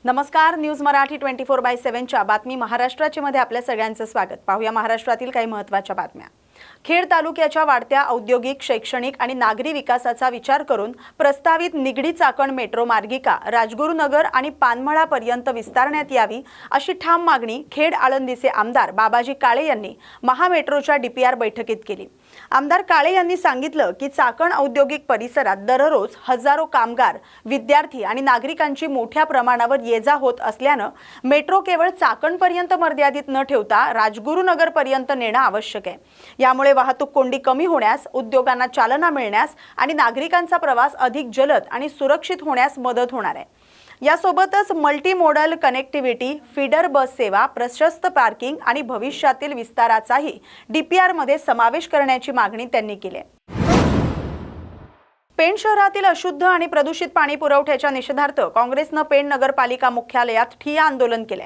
नमस्कार, न्यूज मराठी 24/7च्या बातमी महाराष्ट्राची मध्ये आपल्या सगळ्यांचं स्वागत। पाहूया महाराष्ट्रातील काही महत्त्वाच्या बातम्या। खेड तालुक्याच्या वाढत्या औद्योगिक, शैक्षणिक आणि नागरी विकासाचा विचार करून प्रस्तावित निगडी चाकण मेट्रो मार्गिका राजगुरुनगर आणि पानमळापर्यंत विस्तारण्यात यावी अशी ठाम मागणी खेड आळंदीचे आमदार बाबाजी काळे यांनी महामेट्रोच्या डीपीआर बैठकीत केली। आमदार काळे यांनी सांगितलं की चाकण औद्योगिक परिसरात दररोज हजारो कामगार, विद्यार्थी आणि नागरिकांची मोठ्या प्रमाणावर ये-जा होत असल्याने मेट्रो केवळ चाकणपर्यंत मर्यादित न ठेवता राजगुरुनगरपर्यंत नेणे आवश्यक आहे। यामुळे वाहतूक कोंडी कमी होण्यास, उद्योगांना चालना मिळण्यास आणि नागरिकांचा प्रवास अधिक जलद आणि सुरक्षित होण्यास मदत होणार आहे। यासोबतच मल्टी मॉडल कनेक्टिव्हिटी, फीडर बस सेवा, प्रशस्त पार्किंग आणि भविष्यातील विस्ताराचाही डीपीआर मध्ये समावेश करण्याची मागणी त्यांनी केली आहे। पेण शहरातील अशुद्ध आणि प्रदूषित पाणी पुरवठ्याच्या निषेधार्थ काँग्रेसने पेण नगरपालिका मुख्यालयात ठिय्या आंदोलन केले।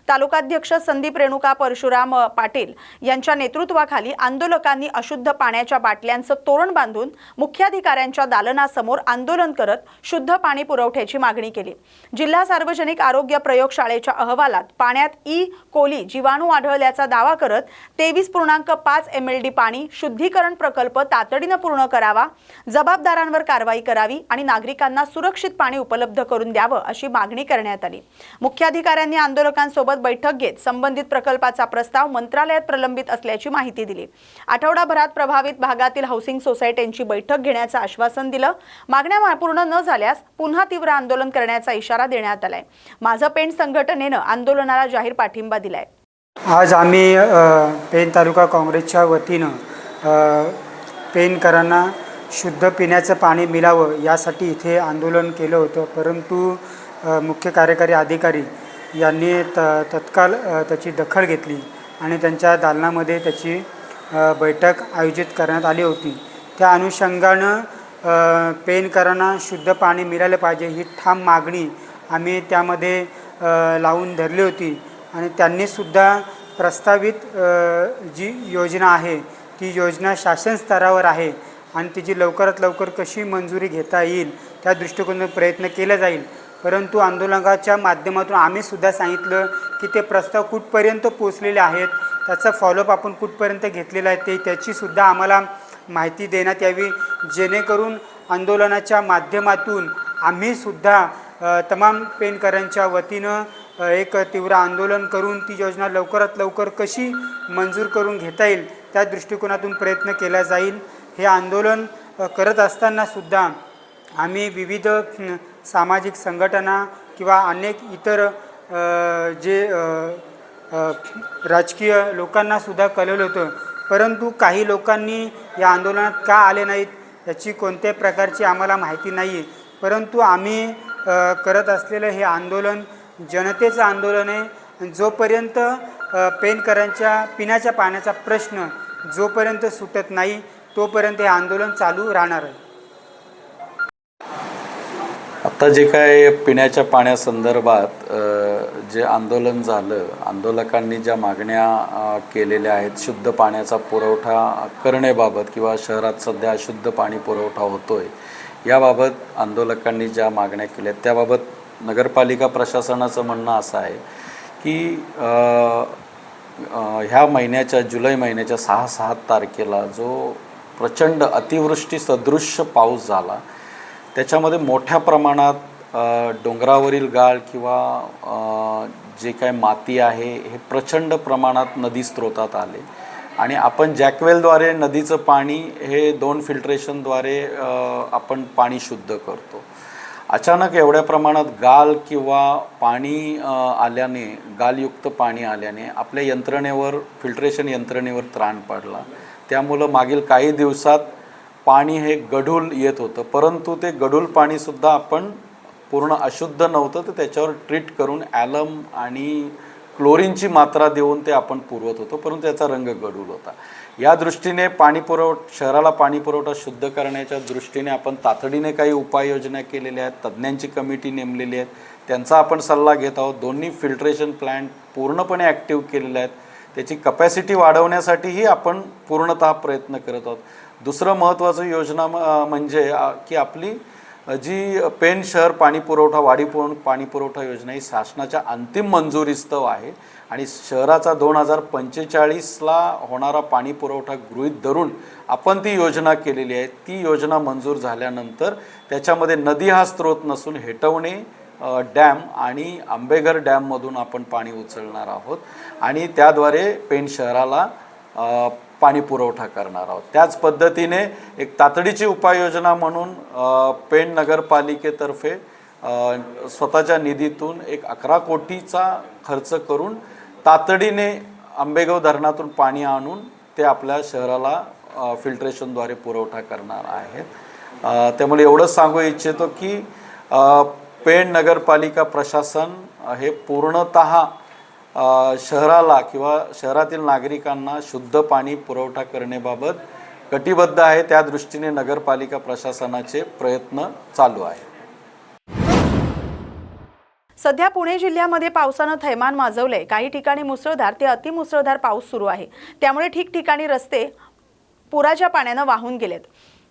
तालुकाध्यक्ष संदीप रेणुका परशुराम पाटील यांच्या नेतृत्वाखाली आंदोलकांनी अशुद्ध पाण्याच्या बाटल्यांचे तोरण बांधून मुख्याधिकाऱ्यांच्या दालनासमोर आंदोलन करत शुद्ध पाणी पुरवठ्याची मागणी केली। जिल्हा सार्वजनिक आरोग्य प्रयोगशाळेच्या अहवालात पाण्यात ई कोली जीवाणू आढळल्याचा दावा करत 23.5 mld पाणी शुद्धीकरण प्रकल्प तातडीने पूर्ण करावा, जबाबदारांवर कारवाई करावी आणि नागरिकांना सुरक्षित पाणी उपलब्ध करून द्यावे अशी मागणी करण्यात आली। मुख्याधिकाऱ्यांनी आंदोलकांसोबत बैठक घेत संबंधित प्रकल्पाचा प्रस्ताव मंत्रालयात प्रलंबित असल्याची माहिती दिली। आठवडाभरात प्रभावित भागातील हाऊसिंग सोसायट्यांची बैठक घेण्याचे आश्वासन दिले। मागण्या पूर्ण न झाल्यास पुन्हा तीव्र आंदोलन करण्याचा इशारा देण्यात आलाय। माझं पेण संघटनेने आंदोलनाला जाहीर पाठिंबा दिलाय। आज आम्ही पेण तालुका काँग्रेसच्या वतीनं पेणकरांना शुद्ध पिण्याचं पाणी मिळावं यासाठी इथे आंदोलन केलं होतं, परंतु मुख्य कार्यकारी अधिकारी यांनी तत्काळ त्याची दखल घेतली आणि त्यांच्या दालनामध्ये त्याची बैठक आयोजित करण्यात आली होती। त्या अनुषंगानं पेणकरांना शुद्ध पाणी मिळालं पाहिजे ही ठाम मागणी आम्ही त्यामध्ये लावून धरली होती आणि त्यांनीसुद्धा प्रस्तावित जी योजना आहे ती योजना शासन स्तरावर आहे आणि तिची लवकरात लवकर कशी मंजुरी घेता येईल त्या दृष्टिकोनातून प्रयत्न केला जाईल। परंतु आंदोलनाच्या माध्यमातून आम्ही सुद्धा सांगितलं की ते प्रस्ताव कुठपर्यंत पोहोचलेले आहेत, त्याचा फॉलोअप आपण कुठपर्यंत घेतलेला आहे त्याची सुद्धा आम्हाला माहिती देण्यात यावी, जेणेकरून आंदोलनाच्या माध्यमातून आम्ही सुद्धा तमाम पेणकरांच्या वतीनं एक तीव्र आंदोलन करून ती योजना लवकरात लवकर कशी मंजूर करून घेता येईल त्या दृष्टिकोनातून प्रयत्न केला जाईल। हे आंदोलन करत असताना सुद्धा आम्ही विविध सामाजिक संघटना किंवा अनेक इतर जे राजकीय लोकांना सुद्धा कळवलं होतं, परंतु काही लोकांनी या आंदोलनात का आले नाहीत याची कोणत्याही प्रकारची आम्हाला माहिती नाही आहे। परंतु आम्ही करत असलेलं हे आंदोलन जनतेचं आंदोलन आहे। जोपर्यंत पेणकरांच्या पिण्याच्या पाण्याचा प्रश्न जोपर्यंत सुटत नाही तोपर्यंत हे आंदोलन चालू राहणार आहे। आता जे काय पिण्याच्या पाण्यासंदर्भात जे आंदोलन झालं, आंदोलकांनी ज्या मागण्या केलेल्या आहेत शुद्ध पाण्याचा पुरवठा करण्याबाबत किंवा शहरात सध्या अशुद्ध पाणी पुरवठा होतोय याबाबत आंदोलकांनी ज्या मागण्या केल्या त्याबाबत नगरपालिका प्रशासनाचं म्हणणं असं आहे की ह्या महिन्याच्या जुलै महिन्याच्या 6 तारखेला जो प्रचंड अतिवृष्टी सदृश्य पाऊस झाला त्याच्यामध्ये मोठ्या प्रमाणात डोंगरावरील गाळ किंवा जे काय माती आहे हे प्रचंड प्रमाणात नदी स्रोतात आले आणि आपण जॅकवेलद्वारे नदीचं पाणी हे 2 फिल्ट्रेशनद्वारे आपण पाणी शुद्ध करतो। अचानक एवढ्या प्रमाणात गाळ किंवा पाणी आल्याने, गाळयुक्त पाणी आल्याने आपल्या यंत्रणेवर, फिल्ट्रेशन यंत्रणेवर त्राण पडला। त्यामुळं मागील काही दिवसात पाणी हे गढूळ येत होतं, परंतु ते गढूळ पाणीसुद्धा आपण पूर्ण अशुद्ध नव्हतं तर त्याच्यावर ट्रीट करून ॲलम आणि क्लोरीनची मात्रा देऊन ते आपण पुरवत होतो, परंतु त्याचा रंग गढूळ होता। या दृष्टीने शहराला पाणी पुरवठा शुद्ध करण्याच्या दृष्टीने आपण तातडीने काही उपाययोजना केलेल्या आहेत, तज्ज्ञांची कमिटी नेमलेली आहे, त्यांचा आपण सल्ला घेत आहोत। दोन्ही फिल्ट्रेशन प्लांट पूर्णपणे ॲक्टिव्ह केलेले आहेत, त्याची कपॅसिटी वाढवण्यासाठीही आपण पूर्णतः प्रयत्न करत आहोत। दुसरं महत्त्वाचं योजना म्हणजे की आपली जी पेण शहर पाणी पुरवठा वाढी पाणी पुरवठा योजना ही शासनाच्या अंतिम मंजुरीस्तव आहे आणि शहराचा 2045ला होणारा पाणी पुरवठा गृहीत धरून आपण ती योजना केलेली आहे। ती योजना मंजूर झाल्यानंतर त्याच्यामध्ये नदी हा स्रोत नसून हेटवणे डॅम आणि आंबेघर डॅममधून आपण पाणी उचलणार आहोत आणि त्याद्वारे पेण शहराला पाणी पुरवठा करणार आहोत। त्याच पद्धतीने एक तातडीची उपाययोजना म्हणून पेण नगरपालिकेतर्फे स्वतःच्या निधीतून एक 11 कोटीचा खर्च करून तातडीने आंबेगाव धरणातून पाणी आणून ते आपल्या शहराला फिल्ट्रेशनद्वारे पुरवठा करणार आहेत। त्यामुळे एवढंच सांगू इच्छितो की पेण नगरपालिका प्रशासन हे पूर्णतः शहराला किंवा शहरातील नागरिकांना शुद्ध पाणी पुरवठा करण्याबाबत कटिबद्ध आहे। त्या दृष्टीने नगरपालिका प्रशासनाचे प्रयत्न चालू आहे। सध्या पुणे जिल्ह्यामध्ये पावसानं थैमान माजवले। काही ठिकाणी मुसळधार ते अतिमुसळधार पाऊस सुरू आहे। त्यामुळे ठिकठिकाणी रस्ते पुराच्या पाण्यानं वाहून गेलेत।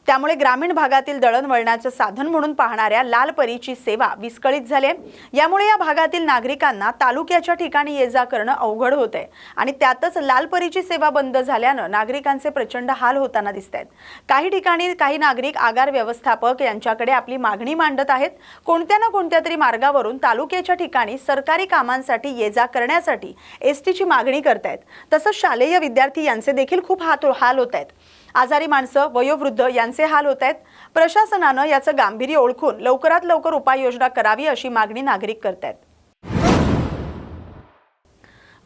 त्यामुळे ग्रामीण भागातील दळणवळणाचं साधन म्हणून पाहणाऱ्या लालपरीची सेवा विस्कळीत झाली आहे। यामुळे या भागातील नागरिकांना तालुक्याच्या ठिकाणी ये-जा करणं अवघड होत आहे आणि त्यातच लालपरीची सेवा बंद झाल्यानं नागरिकांचे प्रचंड हाल होताना दिसतात। काही ठिकाणी काही नागरिक आगार व्यवस्थापक यांच्याकडे आपली मागणी मांडत आहेत। कोणत्या ना कोणत्या तरी मार्गावरून तालुक्याच्या ठिकाणी सरकारी कामांसाठी ये-जा करण्यासाठी एसटीची मागणी करतायत। तसंच शालेय विद्यार्थी यांचे देखील खूप हाल होत आहेत। आजारी माणसं वयोवृद्ध यांचे हाल होत आहेत। प्रशासनानं याचं गांभीर्य ओळखून लवकरात लवकर उपाययोजना करावी अशी मागणी नागरिक करतायत।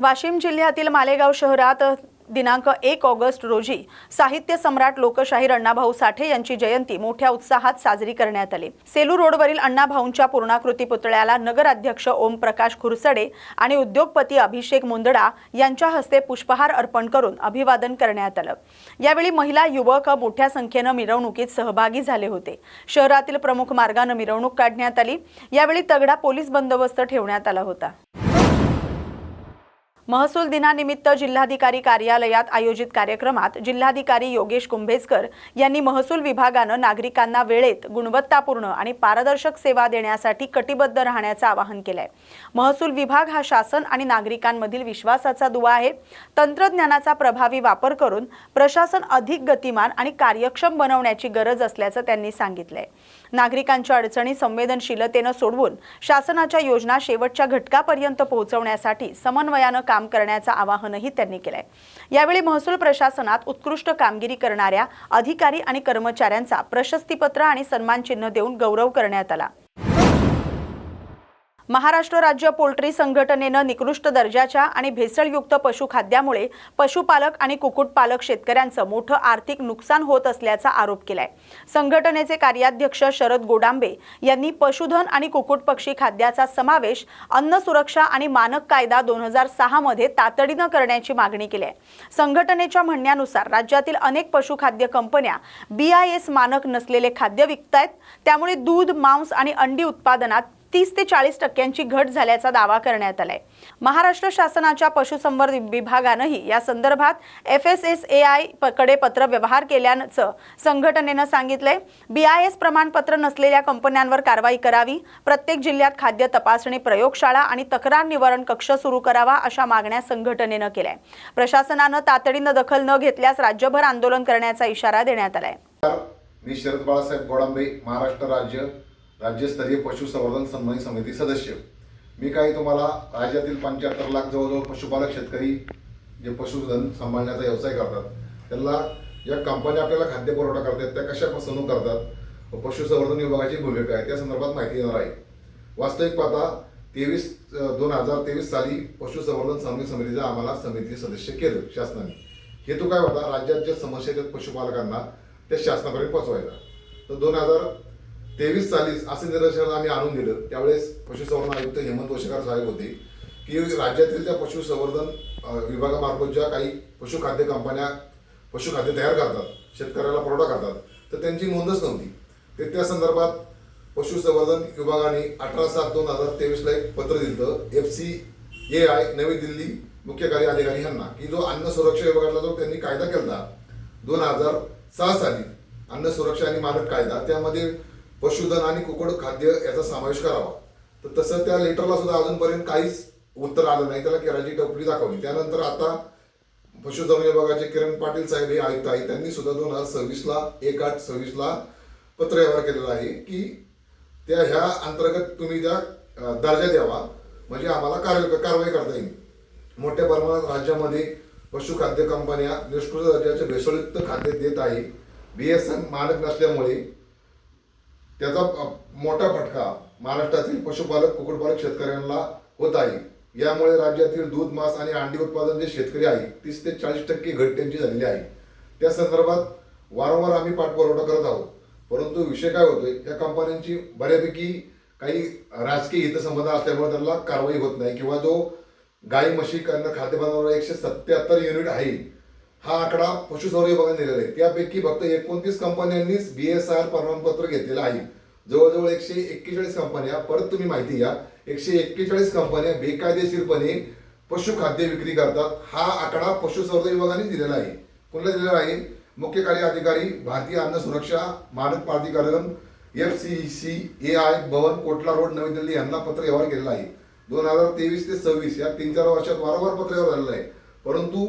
वाशिम जिल्ह्यातील मालेगाव शहरात दिनांक 1 ऑगस्ट रोजी साहित्य सम्राट लोकशाहीर अण्णाभाऊ साठे यांची जयंती मोठ्या उत्साहात साजरी करण्यात आली। सेलू रोडवरील अण्णाभाऊंच्या पूर्णाकृती पुतळ्याला नगराध्यक्ष ओमप्रकाश खुरसडे आणि उद्योगपती अभिषेक मुंदडा यांच्या हस्ते पुष्पहार अर्पण करून अभिवादन करण्यात आलं। यावेळी महिला युवक मोठ्या संख्येनं मिरवणुकीत सहभागी झाले होते। शहरातील प्रमुख मार्गाने मिरवणूक काढण्यात आली। यावेळी तगडा पोलीस बंदोबस्त ठेवण्यात आला होता। महसूल दिनानिमित्त जिल्हाधिकारी कार्यालयात आयोजित कार्यक्रमात जिल्हाधिकारी योगेश कुंभेजकर यांनी महसूल विभागानं नागरिकांना वेळेत गुणवत्तापूर्ण आणि पारदर्शक सेवा देण्यासाठी कटिबद्ध राहण्याचं आवाहन केलंय। महसूल विभाग हा शासन आणि नागरिकांमधील विश्वासाचा दुवा आहे। तंत्रज्ञानाचा प्रभावी वापर करून प्रशासन अधिक गतिमान आणि कार्यक्षम बनवण्याची गरज असल्याचं त्यांनी सांगितलंय। नागरिकांच्या अडचणी संवेदनशीलतेने सोडवून शासनाच्या योजना शेवटच्या घटकापर्यंत पोहोचवण्यासाठी समन्वयानं काम करण्याचं आवाहनही त्यांनी केलंय। यावेळी महसूल प्रशासनात उत्कृष्ट कामगिरी करणाऱ्या अधिकारी आणि कर्मचाऱ्यांचा प्रशस्तीपत्र आणि सन्मान चिन्ह देऊन गौरव करण्यात आला। महाराष्ट्र राज्य पोल्ट्री संघटनेनं निकृष्ट दर्जाच्या आणि भेसळयुक्त पशुखाद्यामुळे पशुपालक आणि कुक्कुटपालक शेतकऱ्यांचं मोठं आर्थिक नुकसान होत असल्याचा आरोप केलाय। संघटनेचे कार्याध्यक्ष शरद गोडांबे यांनी पशुधन आणि कुक्कुट पक्षी खाद्याचा समावेश अन्न सुरक्षा आणि मानक कायदा 2006 मध्ये तातडीनं करण्याची मागणी केली आहे। संघटनेच्या म्हणण्यानुसार राज्यातील अनेक पशुखाद्य कंपन्या BIS मानक नसलेले खाद्य विकतायत। त्यामुळे दूध, मांस आणि अंडी उत्पादनात 30 ते 40% घट झाल्याचा दावा करण्यात आलाय। महाराष्ट्र शासनाच्या पशुसंवर्धन विभागानंही या संदर्भात FSSAI कडे पत्र व्यवहार केल्याचं संघटनेनं सांगितलंय। BIS प्रमाणपत्र नसलेल्या कंपन्यांवर कारवाई करावी। प्रत्येक जिल्ह्यात खाद्य तपासणी प्रयोगशाळा आणि तक्रार निवारण कक्ष सुरू करावा अशा मागण्या संघटनेनं केल्या। प्रशासनानं तातडीनं दखल न घेतल्यास राज्यभर आंदोलन करण्याचा इशारा देण्यात आलाय। मी शरद बाळासाहेब गोडांबे, महाराष्ट्र राज्यस्तरीय पशुसंवर्धन सन्मान समिती सदस्य। मी काही तुम्हाला राज्यातील 75 लाख जवळजवळ पशुपालक शेतकरी जे पशुधन सांभाळण्याचा व्यवसाय करतात त्यांना या कंपन्या आपल्याला खाद्य पुरवठा करतात त्या कशा फसवणूक करतात, पशुसंवर्धन विभागाची भूमिका आहे त्या संदर्भात माहिती देणार आहे। वास्तविक पाहता 2023 साली पशुसंवर्धन सन्मान समितीचा आम्हाला समिती सदस्य केलं शासनाने। हेतू काय होता, राज्यात ज्या समस्या आहेत पशुपालकांना त्या शासनापर्यंत पोहोचवायचा। तर 2023 साली असे निदर्शनास आम्ही आणून दिलं। त्यावेळेस पशुसंवर्धन आयुक्त हेमंत वशेकर साहेब होते की राज्यातील त्या पशुसंवर्धन विभागामार्फत ज्या काही पशुखाद्य कंपन्या पशुखाद्य तयार करतात, शेतकऱ्याला पुरवठा करतात, तर त्यांची नोंदच नव्हती। ते त्या संदर्भात पशुसंवर्धन विभागाने 18/7/2023 ला एक पत्र दिलं FCAI नवी दिल्ली मुख्य कार्य अधिकारी यांना की जो अन्न सुरक्षा विभागाला जो त्यांनी कायदा केला 2006 साली अन्न सुरक्षा आणि मानक कायदा, त्यामध्ये पशुधन आणि कुक्कुट खाद्य याचा समावेश करावा. तर तसं त्या लेटरला सुद्धा अजूनपर्यंत काहीच उत्तर आलं नाही. त्याला केराची टोपली दाखवली. त्यानंतर आता पशुधन विभागाचे किरण पाटील साहेब हे आयुक्त आहेत, त्यांनी सुद्धा 2026ला 1/8/26ला पत्र व्यवहार केलेला आहे की त्या ह्या अंतर्गत तुम्ही त्या दर्जा द्यावा, म्हणजे आम्हाला कारवाई करता येईल. मोठ्या प्रमाणात राज्यामध्ये पशुखाद्य कंपन्या निष्कृत दर्जाचे भेसळयुक्त खाद्य देत आहे. BSN मानक नसल्यामुळे त्याचा मोठा फटका महाराष्ट्रातील पशुपालक कुक्कुटपालक शेतकऱ्यांना होत आहे. यामुळे राज्यातील दूध, मांस आणि अंडी उत्पादन जे शेतकरी आहे 30 ते 40% घट त्यांची झालेली आहे. त्या संदर्भात वारंवार आम्ही पाठपुरावा करत आहोत. परंतु विषय काय होतोय, या कंपन्यांची बऱ्यापैकी काही राजकीय हितसंबंध असल्यामुळे त्यांना कारवाई होत नाही, किंवा जो गाई म्हशी खाद्य बनवणारा 177 युनिट आहे हा आकडा पशुसंवर्धन विभागाने दिलेला आहे. त्यापैकी फक्त 29 कंपन्यांनीच BSR प्रमाणपत्र घेतलेलं आहे. जवळजवळ 141 कंपन्या, परत तुम्ही माहिती घ्या, 141 कंपन्या बेकायदेशीरपणे पशुखाद्य विक्री करतात. हा आकडा पशुसंवर्धन विभागाने दिलेला आहे. कोणाला दिलेला आहे? मुख्य कार्य अधिकारी, भारतीय अन्न सुरक्षा मानक प्राधिकरण FCCAI भवन, कोटला रोड, नवी दिल्ली यांना पत्र व्यवहार केलेला आहे. 2023 ते 26 या 3-4 वर्षात वारंवार पत्र व्यवहार झालेला आहे. परंतु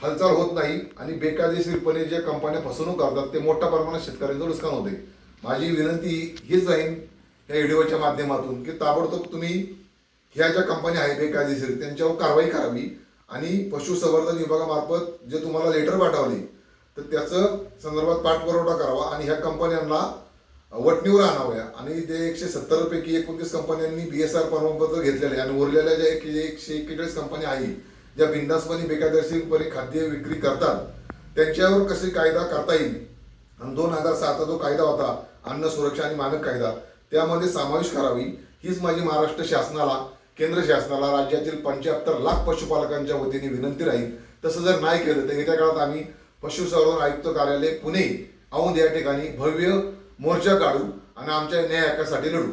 हालचाल होत नाही आणि बेकायदेशीरपणे जे कंपन्या फसवणूक करतात ते मोठ्या प्रमाणात शेतकऱ्यांचं नुकसान होते. माझी विनंती हीच राहील या व्हिडिओच्या माध्यमातून की ताबडतोब तुम्ही ह्या ज्या कंपन्या आहेत बेकायदेशीर त्यांच्यावर कारवाई करावी आणि पशुसंवर्धन विभागामार्फत जे तुम्हाला लेटर पाठवले तर त्याचं संदर्भात पाठपुरावा करावा आणि ह्या कंपन्यांना वटणीवर आणाव्या. आणि ते 170 पैकी 29 कंपन्यांनी BSR प्रमाणपत्र घेतलेले आणि उरलेल्या ज्या 141 कंपन्या आहेत ज्या बिनधास्तपणे बेकायदेशीरपणे खाद्य विक्री करतात त्यांच्यावर कसे कायदा करता येईल. आणि 2007चा जो कायदा होता अन्न सुरक्षा आणि मानक कायदा त्यामध्ये समावेश करावी, हीच माझी महाराष्ट्र शासनाला, केंद्र शासनाला, राज्यातील 75 लाख पशुपालकांच्या वतीने विनंती राहील. तसं जर नाही केलं तर येत्या काळात आम्ही पशुसंवर्धन आयुक्त कार्यालय पुणे औंध या ठिकाणी भव्य मोर्चा काढू आणि आमच्या न्याय हक्कासाठी लढू.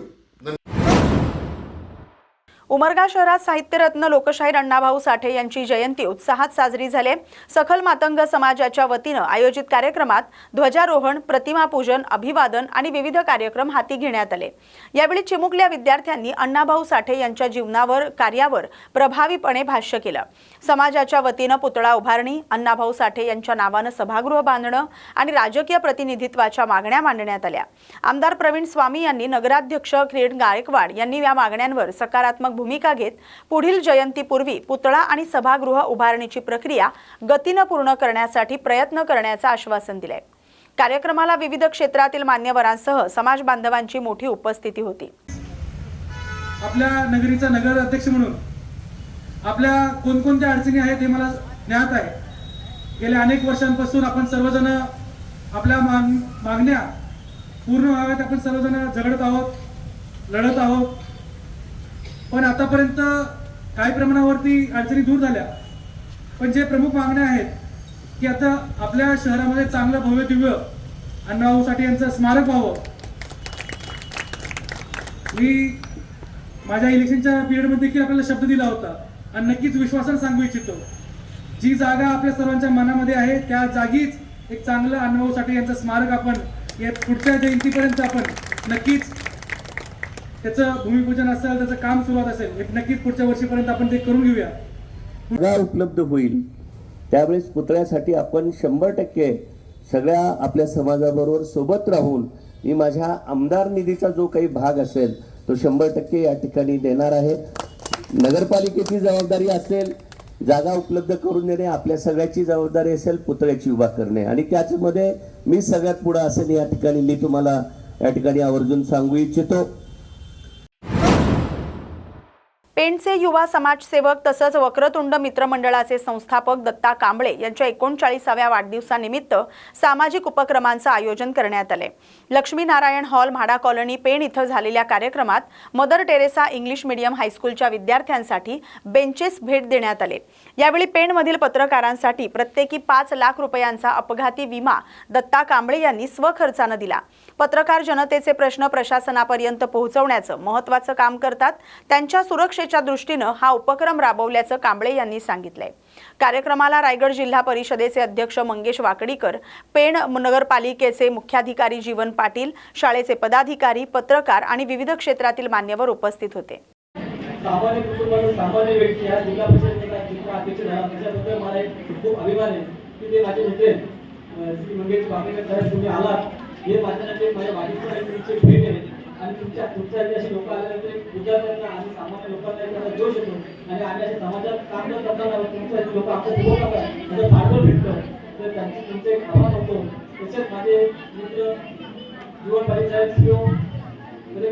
उमरगा शहरात साहित्यरत्न लोकशाहीर अण्णाभाऊ साठे यांची जयंती उत्साहात साजरी झाली. सखल मातंग समाजाच्या वतीनं आयोजित कार्यक्रमात ध्वजारोहण, प्रतिमापूजन, अभिवादन आणि विविध कार्यक्रम हाती घेण्यात आले. यावेळी चिमुकल्या विद्यार्थ्यांनी अण्णाभाऊ साठे यांच्या जीवनावर, कार्यावर प्रभावीपणे भाष्य केलं. समाजाच्या वतीनं पुतळा उभारणी, अण्णाभाऊ साठे यांच्या नावानं सभागृह बांधणं आणि राजकीय प्रतिनिधित्वाच्या मागण्या मांडण्यात आल्या. आमदार प्रवीण स्वामी यांनी, नगराध्यक्ष किरण गायकवाड यांनी या मागण्यांवर सकारात्मक भूमिका घेत पुढील जयंतीपूर्वी पुतळा आणि सभागृह उभारणीची प्रक्रिया गतीनं पूर्ण करण्यासाठी प्रयत्न करण्याचं आश्वासन दिलंय. कार्यक्रमाला विविध क्षेत्रातील मान्यवरांसह समाज बांधवांची मोठी उपस्थिती होती. आपल्या नगरीचा नगर अध्यक्ष म्हणून आपल्या कोणकोणत्या अडचणी आहेत हे मला ज्ञात आहे. गेल्या अनेक वर्षांपासून आपण सर्वजण आपल्या मागण्या पूर्ण व्हाव्यात आपण सर्वजण झगडत आहोत, लढत आहोत. पण आतापर्यंत काही प्रमाणावरती अडचणी दूर झाल्या. पण जे प्रमुख मागण्या आहेत की आता आपल्या शहरामध्ये चांगलं भव्य दिव्य अण्णाभाऊ साठे यांचं स्मारक व्हावं. मी माझ्या इलेक्शनच्या पिरियडमध्ये देखील आपल्याला शब्द दिला होता आणि नक्कीच विश्वासाने सांगू इच्छितो, जी जागा आपल्या सर्वांच्या मनामध्ये आहे त्या जागीच एक चांगलं अण्णाभाऊ साठे यांचं स्मारक आपण या पुढच्या जयंतीपर्यंत आपण नक्कीच त्याचं भूमिपूजन असेल, त्याचं काम सुरुवात असेल, हे नक्कीच पुढच्या वर्षीपर्यंत आपण ते करून घेऊया. पुतळा उपलब्ध होईल त्यावेळेस पुतळ्यासाठी आपण 100% सगळ्या आपल्या समाजाबरोबर सोबत राहून मी माझ्या आमदार निधीचा जो काही भाग असेल तो 100% या ठिकाणी देणार आहे. नगरपालिकेची जबाबदारी असेल जागा उपलब्ध करून देणे, आपल्या सगळ्याची जबाबदारी असेल पुतळ्याची उभा करणे आणि त्याचमध्ये मी सगळ्यात पुढे असेल या ठिकाणी मी तुम्हाला या ठिकाणी आवर्जून सांगू इच्छितो. पेणचे युवा समाजसेवक तसंच वक्रतुंड मित्रमंडळाचे संस्थापक दत्ता कांबळे यांच्या 39व्या वाढदिवसानिमित्त सामाजिक उपक्रमांचं आयोजन करण्यात आले. लक्ष्मीनारायण हॉल, म्हाडा कॉलनी, पेण इथं झालेल्या कार्यक्रमात मदर टेरेसा इंग्लिश मीडियम हायस्कूलच्या विद्यार्थ्यांसाठी बेंचेस भेट देण्यात आले. यावेळी पेणमधील पत्रकारांसाठी प्रत्येकी 5 लाख रुपयांचा अपघाती विमा दत्ता कांबळे यांनी स्वखर्चानं दिला. पत्रकार जनतेचे प्रश्न प्रशासनापर्यंत पोहोचवण्याचं महत्त्वाचं काम करतात. त्यांच्या सुरक्षेच्या विकासाच्या दृष्टीनं हा उपक्रम राबवल्याचं कांबळे यांनी सांगितलंय। कार्यक्रमाला रायगड जिल्हा परिषदेचे अध्यक्ष मंगेश वाकडीकर, पेण नगरपालिकेचे मुख्याधिकारी जीवन पाटील, शाळेचे पदाधिकारी, पत्रकार आणि विविध क्षेत्रातील मान्यवर उपस्थित होते। सामान्य कुटुंबातील सामान्य व्यक्ती या जिल्हा परिषदेचा अध्यक्ष झाला त्याच्याबद्दल मला खूप अभिमान आहे की ते माझे मित्र श्री मंगेश वाकडीकर साहेब, तुम्ही आलात हे माझ्यासाठी माझ्या वाढीचं आणि तुमचे भेट आहे आणि तुमच्यासाठी असे लोक आल्यानंतर विद्यार्थ्यांना आणि सामान्य लोकांना एखादा जोश येतो आणि आम्ही अशा समाजात काम करताना तुमच्यासाठी लोक आमच्या सोबत असतात माझं पाठबळ भेटतं तर त्यांचे तुमचे एक आभार होतो। तसेच माझे मित्र जीवन पाटील साहेब, सीओ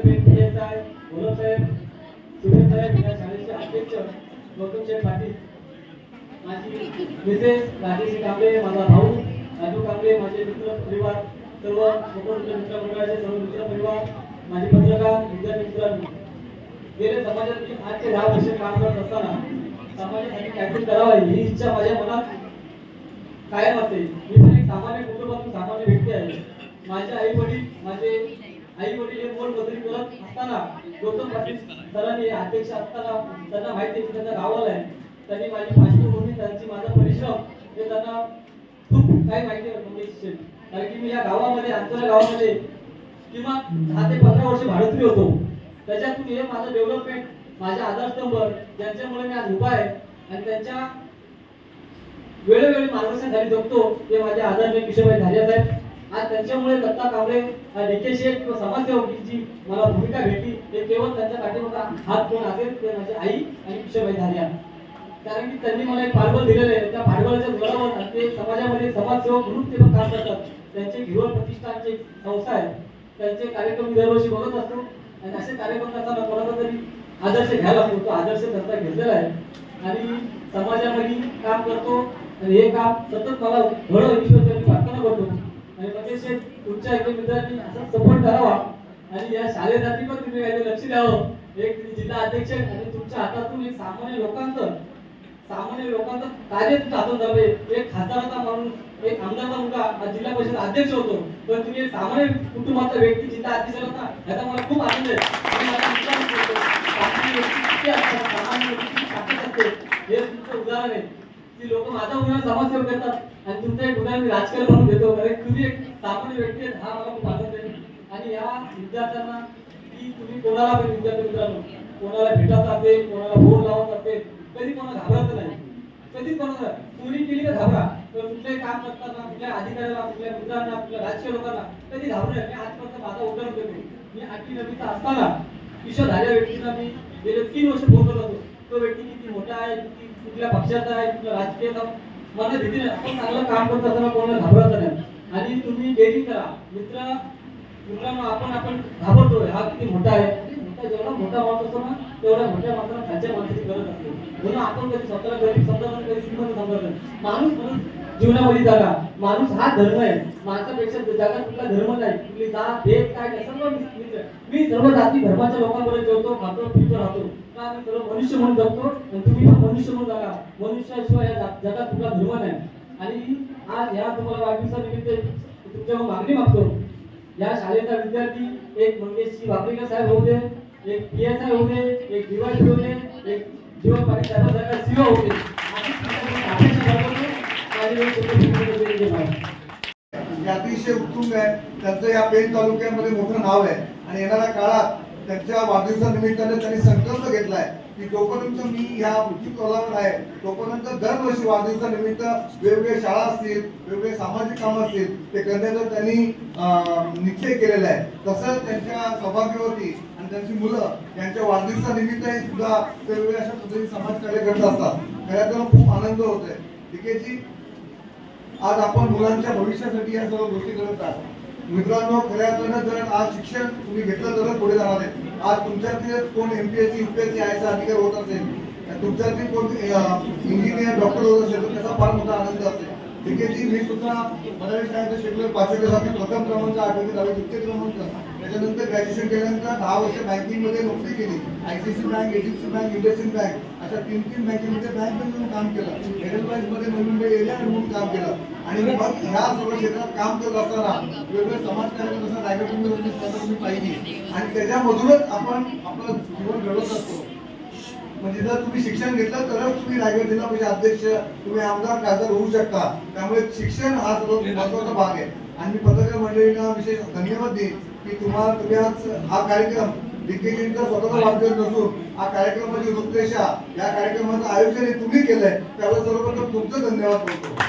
पेन साहेब, भोलप साहेब, सुरेश साहेब, या शाळेचे अध्यक्ष गौतम पाटील, माझी मिसेस राजेश कांबळे, माझा भाऊ राजू कांबळे, माझे मित्र परिवार, सर्व मित्र मंडळाचे सर्व मित्र परिवार, माझे पत्रकार विद्यार्थी मित्रांनो, गेले समाजात आज ते 10 वर्ष काम करत असताना समाजासाठी काहीतरी करावं ही इच्छा माझ्या मनात कायम असते। मी पण एक सामान्य कुटुंबातून सामान्य व्यक्ती आहे। माझे आई वडील हे मोलमजुरी करत असताना गौतम पाटील सरांनी अध्यक्ष असताना त्यांना माहिती आहे की त्यांच्या गावाला आहे, त्यांनी माझी पार्श्वभूमी, त्यांची माझा परिश्रम हे त्यांना खूप काही माहिती आहे। कारण की मी या गावामध्ये आमच्या गावामध्ये किमान 10 ते 15 वर्ष भाडोत्री होतो। त्याच्यातून हे माझं डेव्हलपमेंट, माझे आधारस्तंभ ज्यांच्यामुळे मी आज उभा आहे आणि त्यांच्या वेळोवेळी मार्गदर्शनाखाली जगतो ते माझे आदरणीय किशोरभाई धारिया साहेब। आज त्यांच्यामुळे दत्ता कांबळे, डीके शेठ किंवा समाजसेवक जी मला भूमिका भेटली ते केवळ त्यांच्या पाठीमागे हात कोण असेल ते माझी आई आणि किशोरभाई धारिया। कारण की त्यांनी मला एक पाठबळ दिलेलं आहे, त्या पाठबळाच्या जोरावर ते समाजामध्ये समाजसेवक म्हणून ते पण काम करतात। त्यांचे हिरवळ प्रतिष्ठानची संस्था आहे, त्यांचे कार्यक्रम दरवर्षी बघत असतो आणि असे कार्यक्रम करताना कोणाचा तरी आदर्श घ्यायला लागतो, तो आदर्श त्यांचा घेतलेला आहे आणि समाजामध्ये काम करतो आणि हे काम सतत मला घडो ईश्वराची प्रार्थना करतो आणि मंगेश तुमच्या एक मित्रांनी असा सपोर्ट करावा आणि या शाळेसाठी पण तुम्ही काही लक्ष द्यावं। एक जिल्हा अध्यक्ष आणि तुमच्या हातातून एक सामान्य लोकांचं कार्य तुमच्या हातून जावे। एक खासदाराचा माणूस, एक आमदारचा मुलगा जिल्हा परिषद अध्यक्ष होतो, पण तुम्ही एक सामान्य कुटुंबाचा व्यक्ती जिल्हा अध्यक्ष होता, याचा मला खूप आनंद आहे। हे तुमचं उदाहरण आहे की लोक माझा उदाहरण समाजसेवा करतात आणि तुमचं एक उदाहरण राजकारण म्हणून घेतो, कारण तुम्ही एक सामान्य व्यक्ती आहेत, हा मला खूप आनंद आहे। आणि या विद्यार्थ्यांना की तुम्ही कोणाला पण विद्यार्थी मित्रांनो कोणाला भेटत असेल, कोणाला फोन लावत असेल, कधी कोणाला घाबरत नाही, कधी कोणाला चोरी केली तर घाबरा, तर कुठल्याही काम करताना कुठल्या अधिकाऱ्याला, कुठल्या मित्रांना, कुठल्या राजकीय लोकांना कधी घाबरू नये। मी आजपर्यंत माझा उदाहरण देतो। मी 8वी 9वीचा असताना किशोर धारिया व्यक्तीला मी गेले 3 वर्ष बोलत होतो, तो व्यक्ती किती मोठा आहे, किती कुठल्या पक्षाचा आहे, कुठल्या राजकीय मला भीती नाही, आपण चांगलं काम करत असताना कोणाला घाबरायचं नाही आणि तुम्ही डेअरिंग करा। मित्रांनो आपण घाबरतोय, हा किती मोठा आहे, जेवढा मोठा माणूस असतो ना तेवढ्या मोठ्या माणसाला खालच्या माणसाची गरज असते, म्हणून आपण कधी स्वतःला गरीब समजत, कधी श्रीमंत समजत नाही। माणूस म्हणून जीवनामध्ये जगा, माणूस हा धर्म आहे, माणसापेक्षा जगात कुठला धर्म नाही, कुठली जात भेद काय नाही, सर्व मित्र। मी सर्व जाती धर्माच्या लोकांबरोबर जेवतो, खातो, पितो, राहतो, का आम्ही सर्व मनुष्य म्हणून जगतो आणि तुम्ही पण मनुष्य म्हणून जगा। मनुष्याशिवाय या जगात कुठला धर्म नाही। आणि आज या तुम्हाला वाढदिवसानिमित्त तुमच्याकडून मागणी मागतो, या शाळेचा विद्यार्थी एक मंगेश वाकडीकर साहेब होऊ दे, एक PSI होऊ दे, एक DY होऊ दे, एक जीवन पाटील साहेबांसारखा CEO होऊ दे, अतिशय उत्तुंग आहे। त्यांचं या पेण तालुक्यामध्ये मोठं नाव आहे आणि येणाऱ्या काळात त्यांच्या वाढदिवसानिमित्ताने त्यांनी संकल्प घेतलाय की जोपर्यंत मी ह्या उच्च आहे तोपर्यंत दरवर्षी वाढदिवसानिमित्त वेगवेगळ्या शाळा असतील, वेगवेगळे सामाजिक काम असतील ते करण्याचा त्यांनी निश्चय केलेला आहे। तसंच त्यांच्या सौभाग्यवती आणि त्यांची मुलं यांच्या वाढदिवसानिमित्तही सुद्धा वेगवेगळ्या अशा पद्धतीने समाजकार्य करत असतात, त्याला खूप आनंद होत आहे। ठीकेजी, आज आपण मुलांच्या भविष्यासाठी या सर्व गोष्टी करत आहात। मित्रांनो, खऱ्या अर्थानं जर आज शिक्षण तुम्ही घेतलं तर पुढे जाणार आहे। आज तुमच्यातील कोण MPSC UPSC याचा अधिकार होत असेल, तुमच्यातील कोण इंजिनियर डॉक्टर होत असेल तर त्याचा फार मोठा आनंद असेल। ठीक आहे जी, मी सुद्धा मराठी शाळेचं शिकलो, 5वी साठी प्रथम क्रमांक, 8वी 10वी द्वितीय क्रमांक, त्याच्यानंतर ग्रॅज्युएशन केल्यानंतर 10 वर्ष बँकिंगमध्ये नोकरी केली। ICICI bank, HDFC bank, IndusInd bank अशा 3 बँकेमध्ये बँकमध्ये काम केलं, एडलवाईजमध्ये नवी मुंबई एरिया म्हणून काम केलं आणि मग ह्या सर्व क्षेत्रात काम करत असताना वेगवेगळे समाजकार्य जसं रायगड तुम्ही पाहिजे आणि त्याच्यामधूनच आपण आपलं जीवन घडवत असतो। म्हणजे जर तुम्ही शिक्षण घेतलं तरच तुम्ही रायगड जिल्हा परिषद अध्यक्ष, तुम्ही आमदार खासदार होऊ शकता. त्यामुळे शिक्षण हा सर्वात महत्त्वाचा भाग आहे. आणि मी पत्रकार मंडळींना विशेष धन्यवाद देईन की तुम्ही आज हा कार्यक्रम दिग्गजांचा स्वतःचा वाढदिवस नसून हा कार्यक्रमाची रूपरेषा, या कार्यक्रमाचं आयोजन हे तुम्ही केलंय, त्यावेळेस सर्वप्रथम तुमचं धन्यवाद करतो.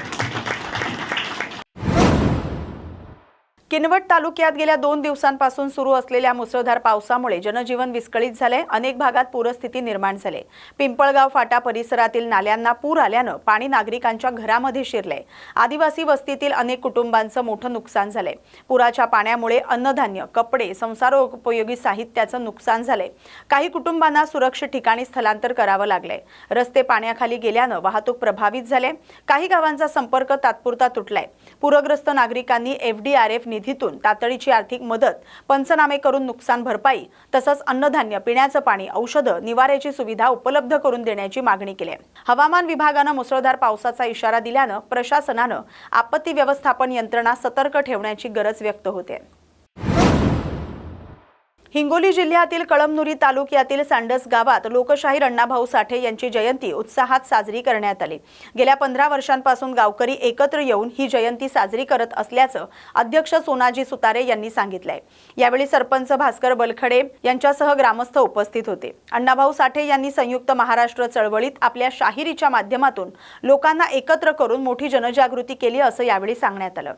किनवट तालुक्यात गेल्या 2 दिवसांपासून सुरू असलेल्या मुसळधार पावसामुळे जनजीवन विस्कळीत झाले. अनेक भागात पूरस्थिती निर्माण झाली. पिंपळगाव फाटा परिसरातील नाल्यांना पूर आल्यानं पाणी नागरिकांच्या घरामध्ये शिरले. आदिवासी वस्तीतील अनेक कुटुंबांचं मोठं नुकसान झाले. पुराच्या पाण्यामुळे अन्नधान्य, कपडे, संसारोपयोगी साहित्याचं नुकसान झाले. काही कुटुंबांना सुरक्षित ठिकाणी स्थलांतर करावं लागले. रस्ते पाण्याखाली गेल्यानं वाहतूक प्रभावित झाले. काही गावांचा संपर्क तात्पुरता तुटलाय. पूरग्रस्त नागरिकांनी FDRF निधीतून तातडीची आर्थिक मदत, पंचनामे करून नुकसान भरपाई तसंच अन्नधान्य, पिण्याचं पाणी, औषधं, निवाऱ्याची सुविधा उपलब्ध करून देण्याची मागणी केली आहे. हवामान विभागानं मुसळधार पावसाचा इशारा दिल्यानं प्रशासनानं आपत्ती व्यवस्थापन यंत्रणा सतर्क ठेवण्याची गरज व्यक्त होते. हिंगोली जिल्ह्यातील कळमनुरी तालुक्यातील सांडस गावात लोकशाहीर अण्णाभाऊ साठे यांची जयंती उत्साहात साजरी करण्यात आली. गेल्या 15 वर्षांपासून गावकरी एकत्र येऊन ही जयंती साजरी करत असल्याचं अध्यक्ष सोनाजी सुतारे यांनी सांगितलंय. यावेळी सरपंच भास्कर बलखडे यांच्यासह ग्रामस्थ उपस्थित होते. अण्णाभाऊ साठे यांनी संयुक्त महाराष्ट्र चळवळीत आपल्या शाहिरीच्या माध्यमातून लोकांना एकत्र करून मोठी जनजागृती केली असं यावेळी सांगण्यात आलं.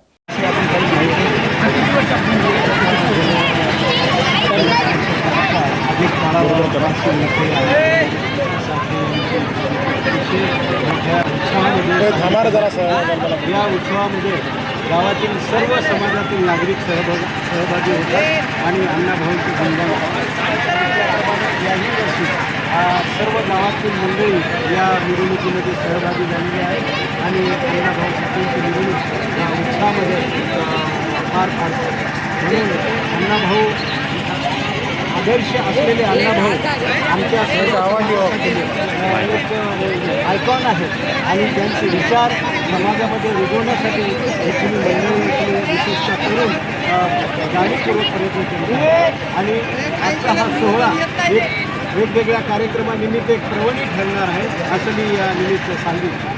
या उत्सवामध्ये गावातील सर्व समाजातील नागरिक सहभागी होतात आणि अण्णाभाऊंचे गुणगान याही वर्षी सर्व गावातील मंडळी या मिरवणुकीमध्ये सहभागी झालेली आहे आणि अण्णाभाऊ साठेंची मिरवणूक या उत्सवामध्ये पार पाडतात. म्हणून अण्णाभाऊ आदर्श असलेले अण्णाभाऊ आमच्या एक आयकॉन आहे आणि त्यांचे विचार समाजामध्ये रुजवण्यासाठी तुम्ही मंडळी विशेषतः करून जाणीवपूर्वक प्रयत्न केले आणि आजचा हा सोहळा एक वेगवेगळ्या कार्यक्रमानिमित्त एक प्रवणी ठरणार आहे असं मी या निमित्त सांगितलं.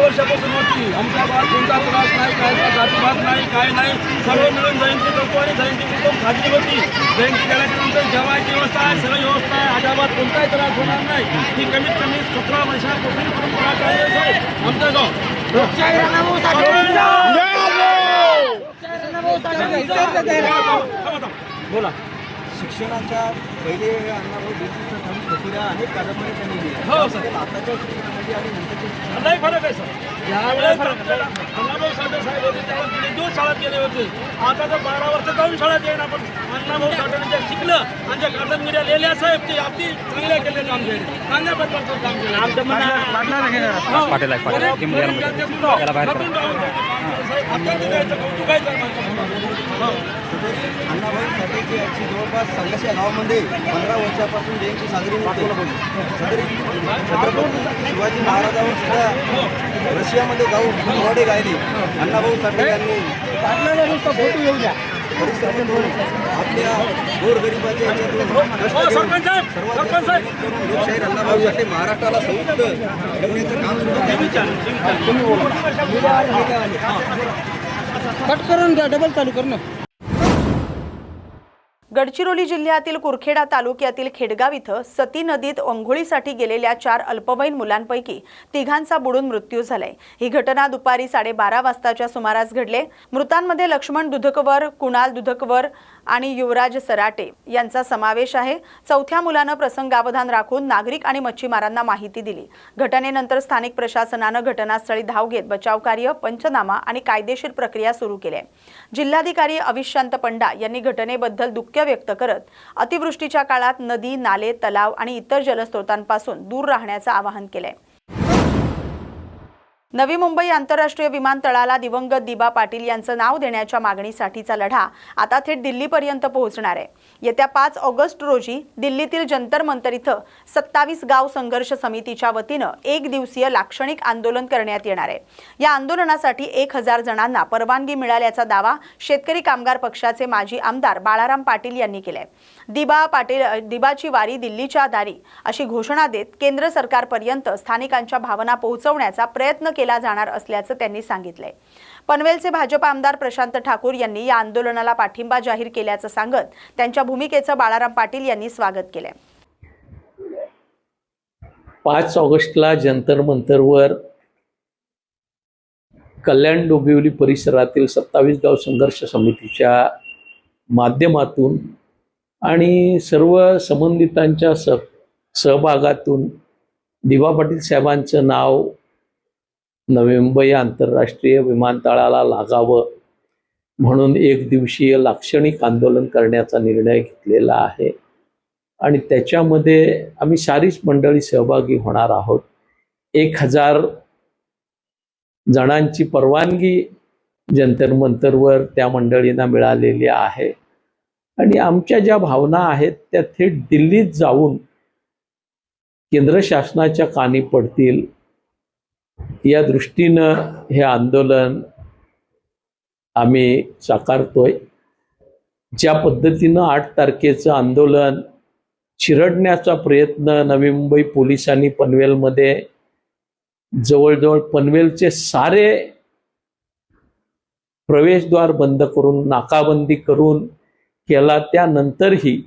वर्षापासून होती. आमच्या गावात कोणता त्रास नाही, काय जातीभात नाही, काय नाही. सर्व मिळून जयंती करतो आणि जयंती खूप साजरी होती. जयंती केल्याच्यानंतर जेवायची व्यवस्था आहे, सगळी व्यवस्था आहे. अजाबात कोणताही त्रास होणार नाही. ही कमीत कमी 17 वर्षापासून परंपरा काय आहे आमचं गाव. बोला. शिक्षणाच्या पहिले अण्णाभाऊ देशमुख अनेक कादंबऱ्या त्यांनी लिहिल्या. हो सर. आताच्या शिक्षणामध्ये आणि नंतरच्या नाही फरक आहे सर. ज्यावेळेस अण्णाभाऊ साठे साहेब होते त्यावेळेस गेले 2 शाळेत गेले होते. आता तर 12 वर्ष जाऊन शाळेत येईन आपण. अण्णाभाऊ साठेने जे शिकलं आणि ज्या कादंबऱ्या लिहिल्या साहेब ते अगदी चांगल्या केले काम केले, चांगल्या प्रकारचं काम केलं. आमचं अण्णाभाऊ साठेची आजची जवळपास सांगस या गावामध्ये 15 वर्षापासून जयंती साजरी होते. छत्रपती शिवाजी महाराजांवर सुद्धा रशियामध्ये जाऊन पोवाडे गायले. अण्णाभाऊ साठे यांनी परिश्रम करून आपल्या गोरगरिबाच्या लोकशाहीर अण्णाभाऊ साठे महाराष्ट्राला संयुक्त ठेवण्याचं काम सुद्धा त्यांनी कट करून घ्या, डबल चालू करणं. गडचिरोली जिल्ह्यातील कुरखेडा तालुक्यातील खेडगाव इथं सती नदीत अंघोळीसाठी गेलेल्या 4 अल्पवयीन मुलांपैकी 3घांचा बुडून मृत्यू झालाय. ही घटना दुपारी 12:30 वाजताच्या सुमारास घडले. मृतांमध्ये लक्ष्मण दुधकवर, कुणाल दुधकवर आणि युवराज सराटे यांचा समावेश आहे. 4थ्या मुलानं प्रसंगावधान राखून नागरिक आणि मच्छीमारांना माहिती दिली. घटनेनंतर स्थानिक प्रशासनानं घटनास्थळी धाव घेत बचाव कार्य, पंचनामा आणि कायदेशीर प्रक्रिया सुरू केली आहे. जिल्हाधिकारी अविशांत पंडा यांनी घटनेबद्दल दुःख व्यक्त करत अतिवृष्टीच्या काळात नदी, नाले, तलाव आणि इतर जलस्रोतांपासून दूर राहण्याचं आवाहन केलंय. नवी मुंबई आंतरराष्ट्रीय विमानतळाला दिवंगत दिबा पाटील यांचं नाव देण्याच्या मागणीसाठीचा लढा आता थेट दिल्लीपर्यंत पोहोचणार आहे. येत्या 5 ऑगस्ट रोजी दिल्लीतील जंतर मंतर इथं 27 गाव संघर्ष समितीच्या वतीनं 1 दिवसीय लाक्षणिक आंदोलन करण्यात येणार आहे. या आंदोलनासाठी 1000 जणांना परवानगी मिळाल्याचा दावा शेतकरी कामगार पक्षाचे माजी आमदार बाळाराम पाटील यांनी केलाय. दिबाची वारी दिल्लीच्या दारी अशी घोषणा देत केंद्र सरकारपर्यंत स्थानिकांच्या भावना पोहोचवण्याचा प्रयत्न केला जाणार असल्याचं त्यांनी सांगितलंय. पनवेलचे भाजप आमदार प्रशांत ठाकूर यांनी या आंदोलनाला पाठिंबा जाहीर केल्याचं सांगत त्यांच्या भूमिकेचं बाळाराम पाटील यांनी स्वागत केलंय. 5 ऑगस्टला जंतर मंतरवर कल्याण डोंबिवली परिसरातील 27 गाव संघर्ष समितीच्या माध्यमातून आणि सर्व संबंधितांच्या सहभागातून दिबा पाटील साहेबांचं नाव नवी मुंबई आंतरराष्ट्रीय विमानतळाला लागावं म्हणून 1 दिवसीय लाक्षणिक आंदोलन करण्याचा निर्णय घेतलेला आहे. आणि त्याच्यामध्ये आम्ही सारीच मंडळी सहभागी होणार आहोत. 1000 जणांची परवानगी जंतर मंतरवर त्या मंडळींना मिळालेली आहे आणि आमच्या ज्या भावना आहेत त्या थेट दिल्लीत जाऊन केंद्र शासनाच्या कानी पडतील या दृष्टीनं हे आंदोलन आम्ही साकारतोय. ज्या पद्धतीनं 8 तारखेचं आंदोलन चिरडण्याचा प्रयत्न नवी मुंबई पोलिसांनी पनवेलमध्ये जवळजवळ पनवेलचे सारे प्रवेशद्वार बंद करून नाकाबंदी करून केला, त्यानंतरही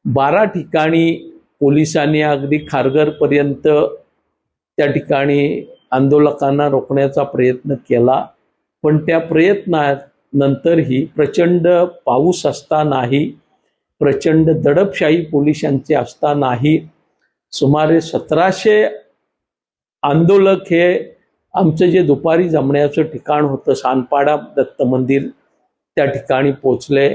12 ठिकाणी पोलिसांनी अगदी खारघरपर्यंत त्या ठिकाणी आंदोलकांना रोखण्याचा प्रयत्न केला. पण त्या प्रयत्नानंतरही प्रचंड पाऊस असतानाही, प्रचंड दडपशाही पोलिसांची असतानाही सुमारे 1700 आंदोलक हे आमचं जे दुपारी जमण्याचं ठिकाण होतं सानपाडा दत्त मंदिर त्या ठिकाणी पोचले.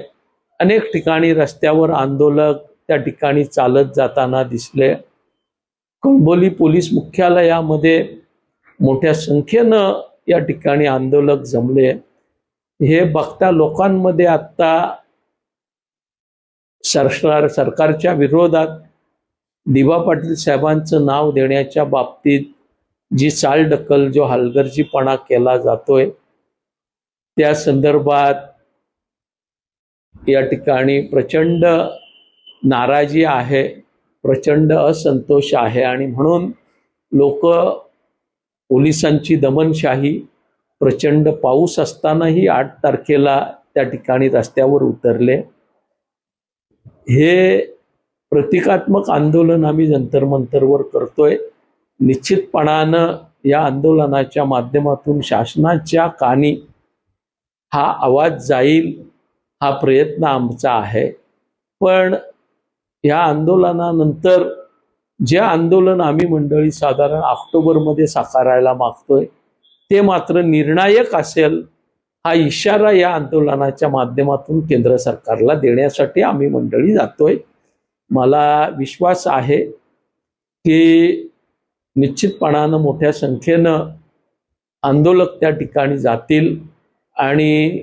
अनेक ठिकाणी रस्त्यावर आंदोलक त्या ठिकाणी चालत जाताना दिसले. कळंबोली पोलीस मुख्यालयामध्ये मोठ्या संख्येनं या ठिकाणी आंदोलक जमले. हे बघता लोकांमध्ये आत्ता सरकारच्या विरोधात दिबा पाटील साहेबांचं नाव देण्याच्या बाबतीत जी चालढकल, जो हलगर्जीपणा केला जातोय त्या संदर्भात या ठिकाणी प्रचंड नाराजी आहे, प्रचंड असंतोष आहे. आणि म्हणून लोक पोलिसांची दमनशाही, प्रचंड पाऊस असतानाही 8 तारखेला त्या ठिकाणी रस्त्यावर उतरले. हे प्रतिकात्मक आंदोलन आम्ही जंतर मंतरवर करतोय. निश्चितपणानं या आंदोलनाच्या माध्यमातून शासनाच्या कानी हा आवाज जाईल, हा प्रयत्न आमचा आहे. पण या आंदोलनानंतर जे आंदोलन आम्ही मंडळी साधारण ऑक्टोबरमध्ये साकारायला मागतोय ते मात्र निर्णायक असेल, हा इशारा या आंदोलनाच्या माध्यमातून केंद्र सरकारला देण्यासाठी आम्ही मंडळी जातोय. मला विश्वास आहे की निश्चितपणानं मोठ्या संख्येनं आंदोलक त्या ठिकाणी जातील आणि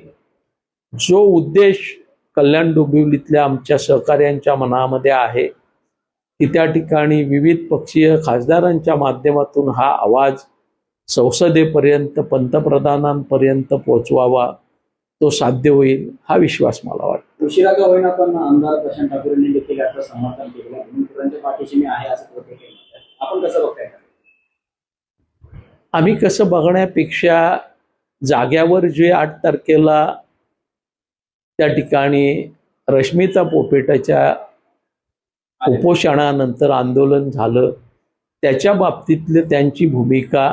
जो उद्देश कल्याण डोंबिवलीतल्या आमच्या सहकार्यांच्या मनामध्ये आहे की त्या ठिकाणी विविध पक्षीय खासदारांच्या माध्यमातून हा आवाज संसदेपर्यंत, पंतप्रधानांपर्यंत पोहोचवावा, तो साध्य होईल हा विश्वास मला वाटतो. उशिरा का होईना पण आमदार प्रशांत ठाकूर यांनी देखील याचं समर्थन केलं आहे. मुख्यमंत्र्यांच्या पाठीशी मी आहे असं प्रत्येक आपण कसं बघताय? आम्ही कसं बघण्यापेक्षा जाग्यावर जे 8 तारखेला त्या ठिकाणी रश्मिता पोपेटाच्या उपोषणानंतर आंदोलन झालं त्याच्या बाबतीतली त्यांची भूमिका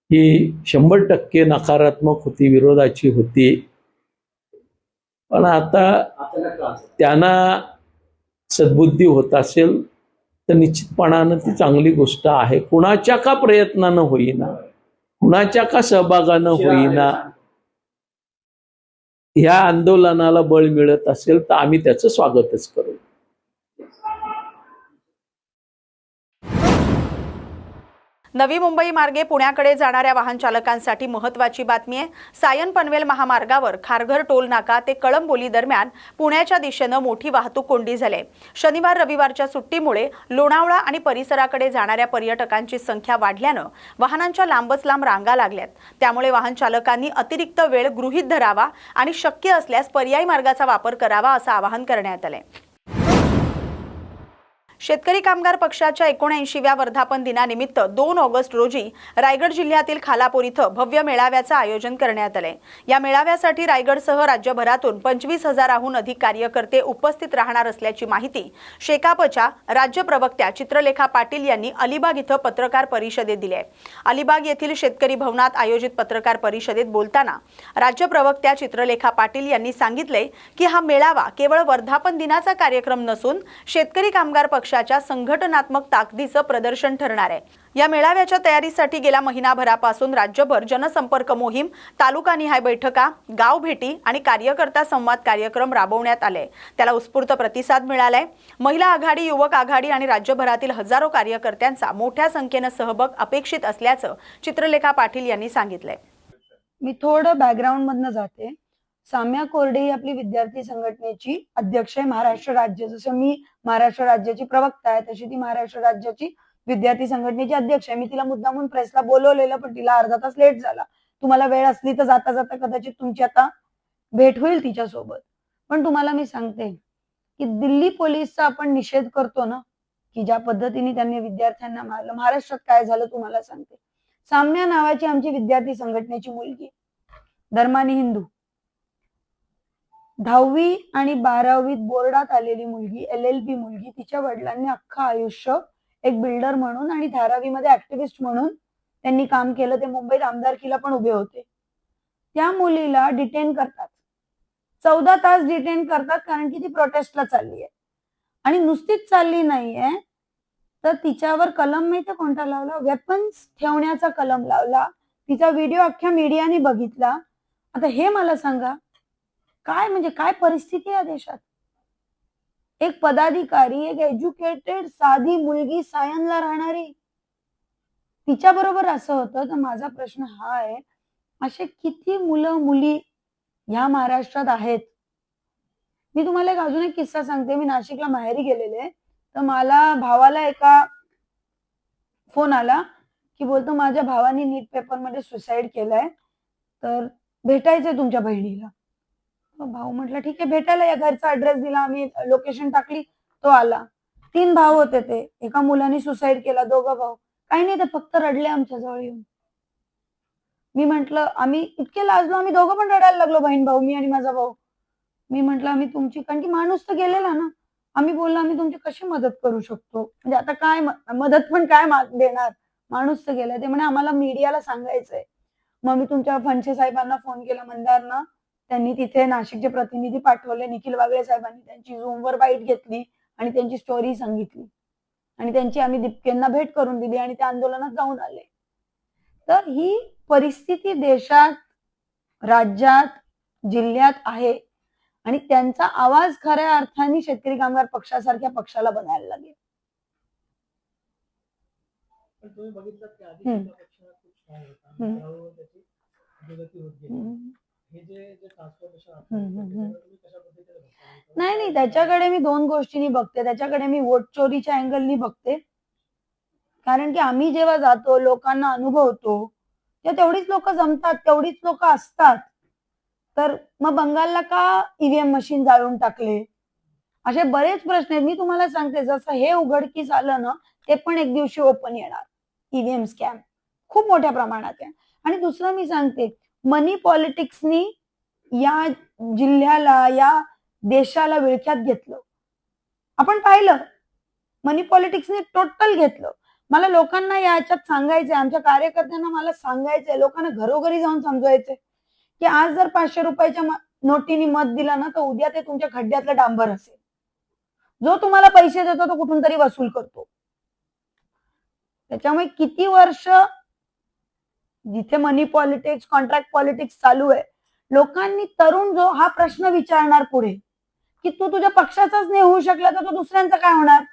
ही 100% नकारात्मक होती, विरोधाची होती. पण आता त्यांना सद्बुद्धी होत असेल तर निश्चितपणानं ती चांगली गोष्ट आहे. कुणाच्या का प्रयत्नानं होईना, कुणाच्या का सहभागानं होईना, ह्या आंदोलनाला बळ मिळत असेल तर आम्ही त्याचं स्वागतच करू. नवी मुंबई मार्गे पुण्याकडे जाणाऱ्या वाहन चालकांसाठी महत्त्वाची बातमी आहे। सायन पनवेल महामार्गावर खारघर टोल नाका ते कळंबोली दरम्यान पुण्याच्या दिशेनं मोठी वाहतूक कोंडी झाली आहे। शनिवार रविवारच्या सुट्टीमुळे लोणावळा आणि परिसराकडे जाणाऱ्या पर्यटकांची संख्या वाढल्यानं वाहनांच्या लांबच लांब रांगा लागल्यात। त्यामुळे वाहन चालकांनी अतिरिक्त वेळ गृहीत धरावा आणि शक्य असल्यास पर्यायी मार्गाचा वापर करावा असं आवाहन करण्यात आलंय। शेतकरी कामगार पक्षाच्या 79व्या वर्धापन दिनानिमित्त 2 ऑगस्ट रोजी रायगड जिल्ह्यातील खालापूर इथं भव्य मेळाव्याचं आयोजन करण्यात आले। या मेळाव्यासाठी रायगडसह राज्यभरातून 25,000हून अधिक कार्यकर्ते उपस्थित राहणार असल्याची माहिती शेकापच्या राज्य प्रवक्त्या चित्रलेखा पाटील यांनी अलिबाग इथं पत्रकार परिषदेत दिली आहे। अलिबाग येथील शेतकरी भवनात आयोजित पत्रकार परिषदेत बोलताना राज्य प्रवक्त्या चित्रलेखा पाटील यांनी सांगितले की हा मेळावा केवळ वर्धापन दिनाचा कार्यक्रम नसून शेतकरी कामगार पक्षाच्या संघटनात्मक ताकदीचं प्रदर्शन ठरणार आहे। या मेळाव्याच्या तयारीसाठी गेल्या महिनाभरापासून राज्यभर जनसंपर्क मोहीम, तालुकानिहाय बैठका, गाव भेटी आणि कार्यकर्ता संवाद कार्यक्रम राबवण्यात आले। त्याला उत्स्फूर्त प्रतिसाद मिळालाय। महिला आघाडी, युवक आघाडी आणि राज्यभरातील हजारो कार्यकर्त्यांचा मोठ्या संख्येने सहभाग अपेक्षित असल्याचं चित्रलेखा पाटील यांनी सांगितलंय। मी थोडं बॅकग्राऊंड मधनं जाते। साम्या कोरडे ही आपली विद्यार्थी संघटनेची अध्यक्ष आहे महाराष्ट्र राज्य। जसं मी महाराष्ट्र राज्याची प्रवक्ता आहे तशी ती महाराष्ट्र राज्याची विद्यार्थी संघटनेची अध्यक्ष आहे। मी तिला मुद्दामून प्रेसला बोलवलेलं पण तिला अर्धा तास लेट झाला। तुम्हाला वेळ असली तर जाता जाता कदाचित तुमची आता भेट होईल तिच्यासोबत। पण तुम्हाला मी सांगते की दिल्ली पोलीसचा आपण निषेध करतो ना, की ज्या पद्धतीने त्यांनी विद्यार्थ्यांना मारलं, महाराष्ट्रात काय झालं तुम्हाला सांगते। साम्या नावाची आमची विद्यार्थी संघटनेची मुलगी, धर्मानी हिंदू, 10वी आणि 12वीत बोर्डात आलेली मुलगी, LLB मुलगी, तिच्या वडिलांनी अख्खं आयुष्य एक बिल्डर म्हणून आणि धारावीमध्ये ऍक्टिव्हिस्ट म्हणून त्यांनी काम केलं। ते मुंबईत आमदारकीला पण उभे होते। त्या मुलीला डिटेन करतात, 14 तास डिटेन करतात, कारण की ती प्रोटेस्टला चालली आहे। आणि नुसतीच चालली नाहीये तर तिच्यावर कलम माहिती कोणता लावला? वेपन्स ठेवण्याचा कलम लावला। तिचा व्हिडिओ अख्ख्या मीडियाने बघितला। आता हे मला सांगा, काय म्हणजे काय परिस्थिती आहे देशात? एक पदाधिकारी, एक एज्युकेटेड साधी मुलगी सायनला राहणारी, तिच्या बरोबर असं होतं। तर माझा प्रश्न हा आहे, असे किती मुलं मुली ह्या महाराष्ट्रात आहेत? मी तुम्हाला एक अजून एक किस्सा सांगते। मी नाशिकला माहेरी गेलेले, तर मला भावाला एका फोन आला की बोलतो माझ्या भावाने नीट पेपरमध्ये सुसाईड केलाय, तर भेटायचंय तुमच्या बहिणीला। भाऊ म्हटलं ठीक आहे भेटायला या। घरचा ऍड्रेस दिला, आम्ही लोकेशन टाकली, तो आला। 3 भाऊ होते ते, एका मुलाने सुसाईड केला, 2 भाऊ काही नाही, ते फक्त रडले आमच्या जवळ येऊन। मी म्हंटल, आम्ही इतके लाजलो, आम्ही दोघं पण रडायला लागलो, बहीण भाऊ, मी आणि माझा भाऊ। मी म्हंटल आम्ही तुमची, कारण की माणूस तर गेलेला ना, आम्ही बोललो आम्ही तुमची कशी मदत करू शकतो, म्हणजे आता काय मदत पण काय देणार, माणूस तर गेलाय। ते म्हणे आम्हाला मीडियाला सांगायचंय। मग मी तुमच्या फणशे साहेबांना फोन केला, मंदारना, त्यांनी तिथे नाशिकचे प्रतिनिधी पाठवले। निखिल वागळे साहेबांनी त्यांची झूमवर बाईट घेतली आणि त्यांची स्टोरी सांगितली आणि त्यांची आम्ही दीपकेंना भेट करून दिली आणि त्या आंदोलनात जाऊन आले। तर ही परिस्थिती देशात, राज्यात, जिल्ह्यात आहे आणि त्यांचा आवाज खऱ्या अर्थाने शेतकरी कामगार पक्षासारख्या पक्षाला बनायला लागेल। तुम्ही बघितलं की आधी पक्ष खूप स्ट्रॉंग होता, त्यावर त्याची प्रगती होत गेली। नाही, त्याच्याकडे मी 2 गोष्टींनी बघते। त्याच्याकडे मी वोट चोरीच्या अँगलनी बघते, कारण की आम्ही जेव्हा जातो, लोकांना अनुभवतो, तेवढीच लोक जमतात, तेवढीच लोक असतात। तर मग बंगालला का ईव्हीएम मशीन जाळून टाकले, असे बरेच प्रश्न आहेत। मी तुम्हाला सांगते, जसं हे उघडकीस आलं ना, ते पण एक दिवशी ओपन येणार। ईव्हीएम स्कॅम खूप मोठ्या प्रमाणात आहे। आणि दुसरं मी सांगते, मनी पॉलिटिक्सनी या जिल्ह्याला, या देशाला विळख्यात घेतलं। आपण पाहिलं, मनी पॉलिटिक्सने टोटल घेतलं। मला लोकांना याच्यात सांगायचंय, आमच्या कार्यकर्त्यांना मला सांगायचंय, लोकांना घरोघरी जाऊन समजवायचंय की आज जर 500 रुपयाच्या नोटीने मत दिला ना, तर उद्या ते तुमच्या खड्ड्यातलं डांबर असेल। जो तुम्हाला पैसे देतो तो कुठून तरी वसूल करतो। त्याच्यामुळे किती वर्ष जिथे मनी पॉलिटिक्स, कॉन्ट्रॅक्ट पॉलिटिक्स चालू आहे, लोकांनी, तरुण जो हा प्रश्न विचारणार पुढे की तू तुझ्या पक्षाचाच नाही होऊ शकला तर तो दुसऱ्यांचा काय होणार?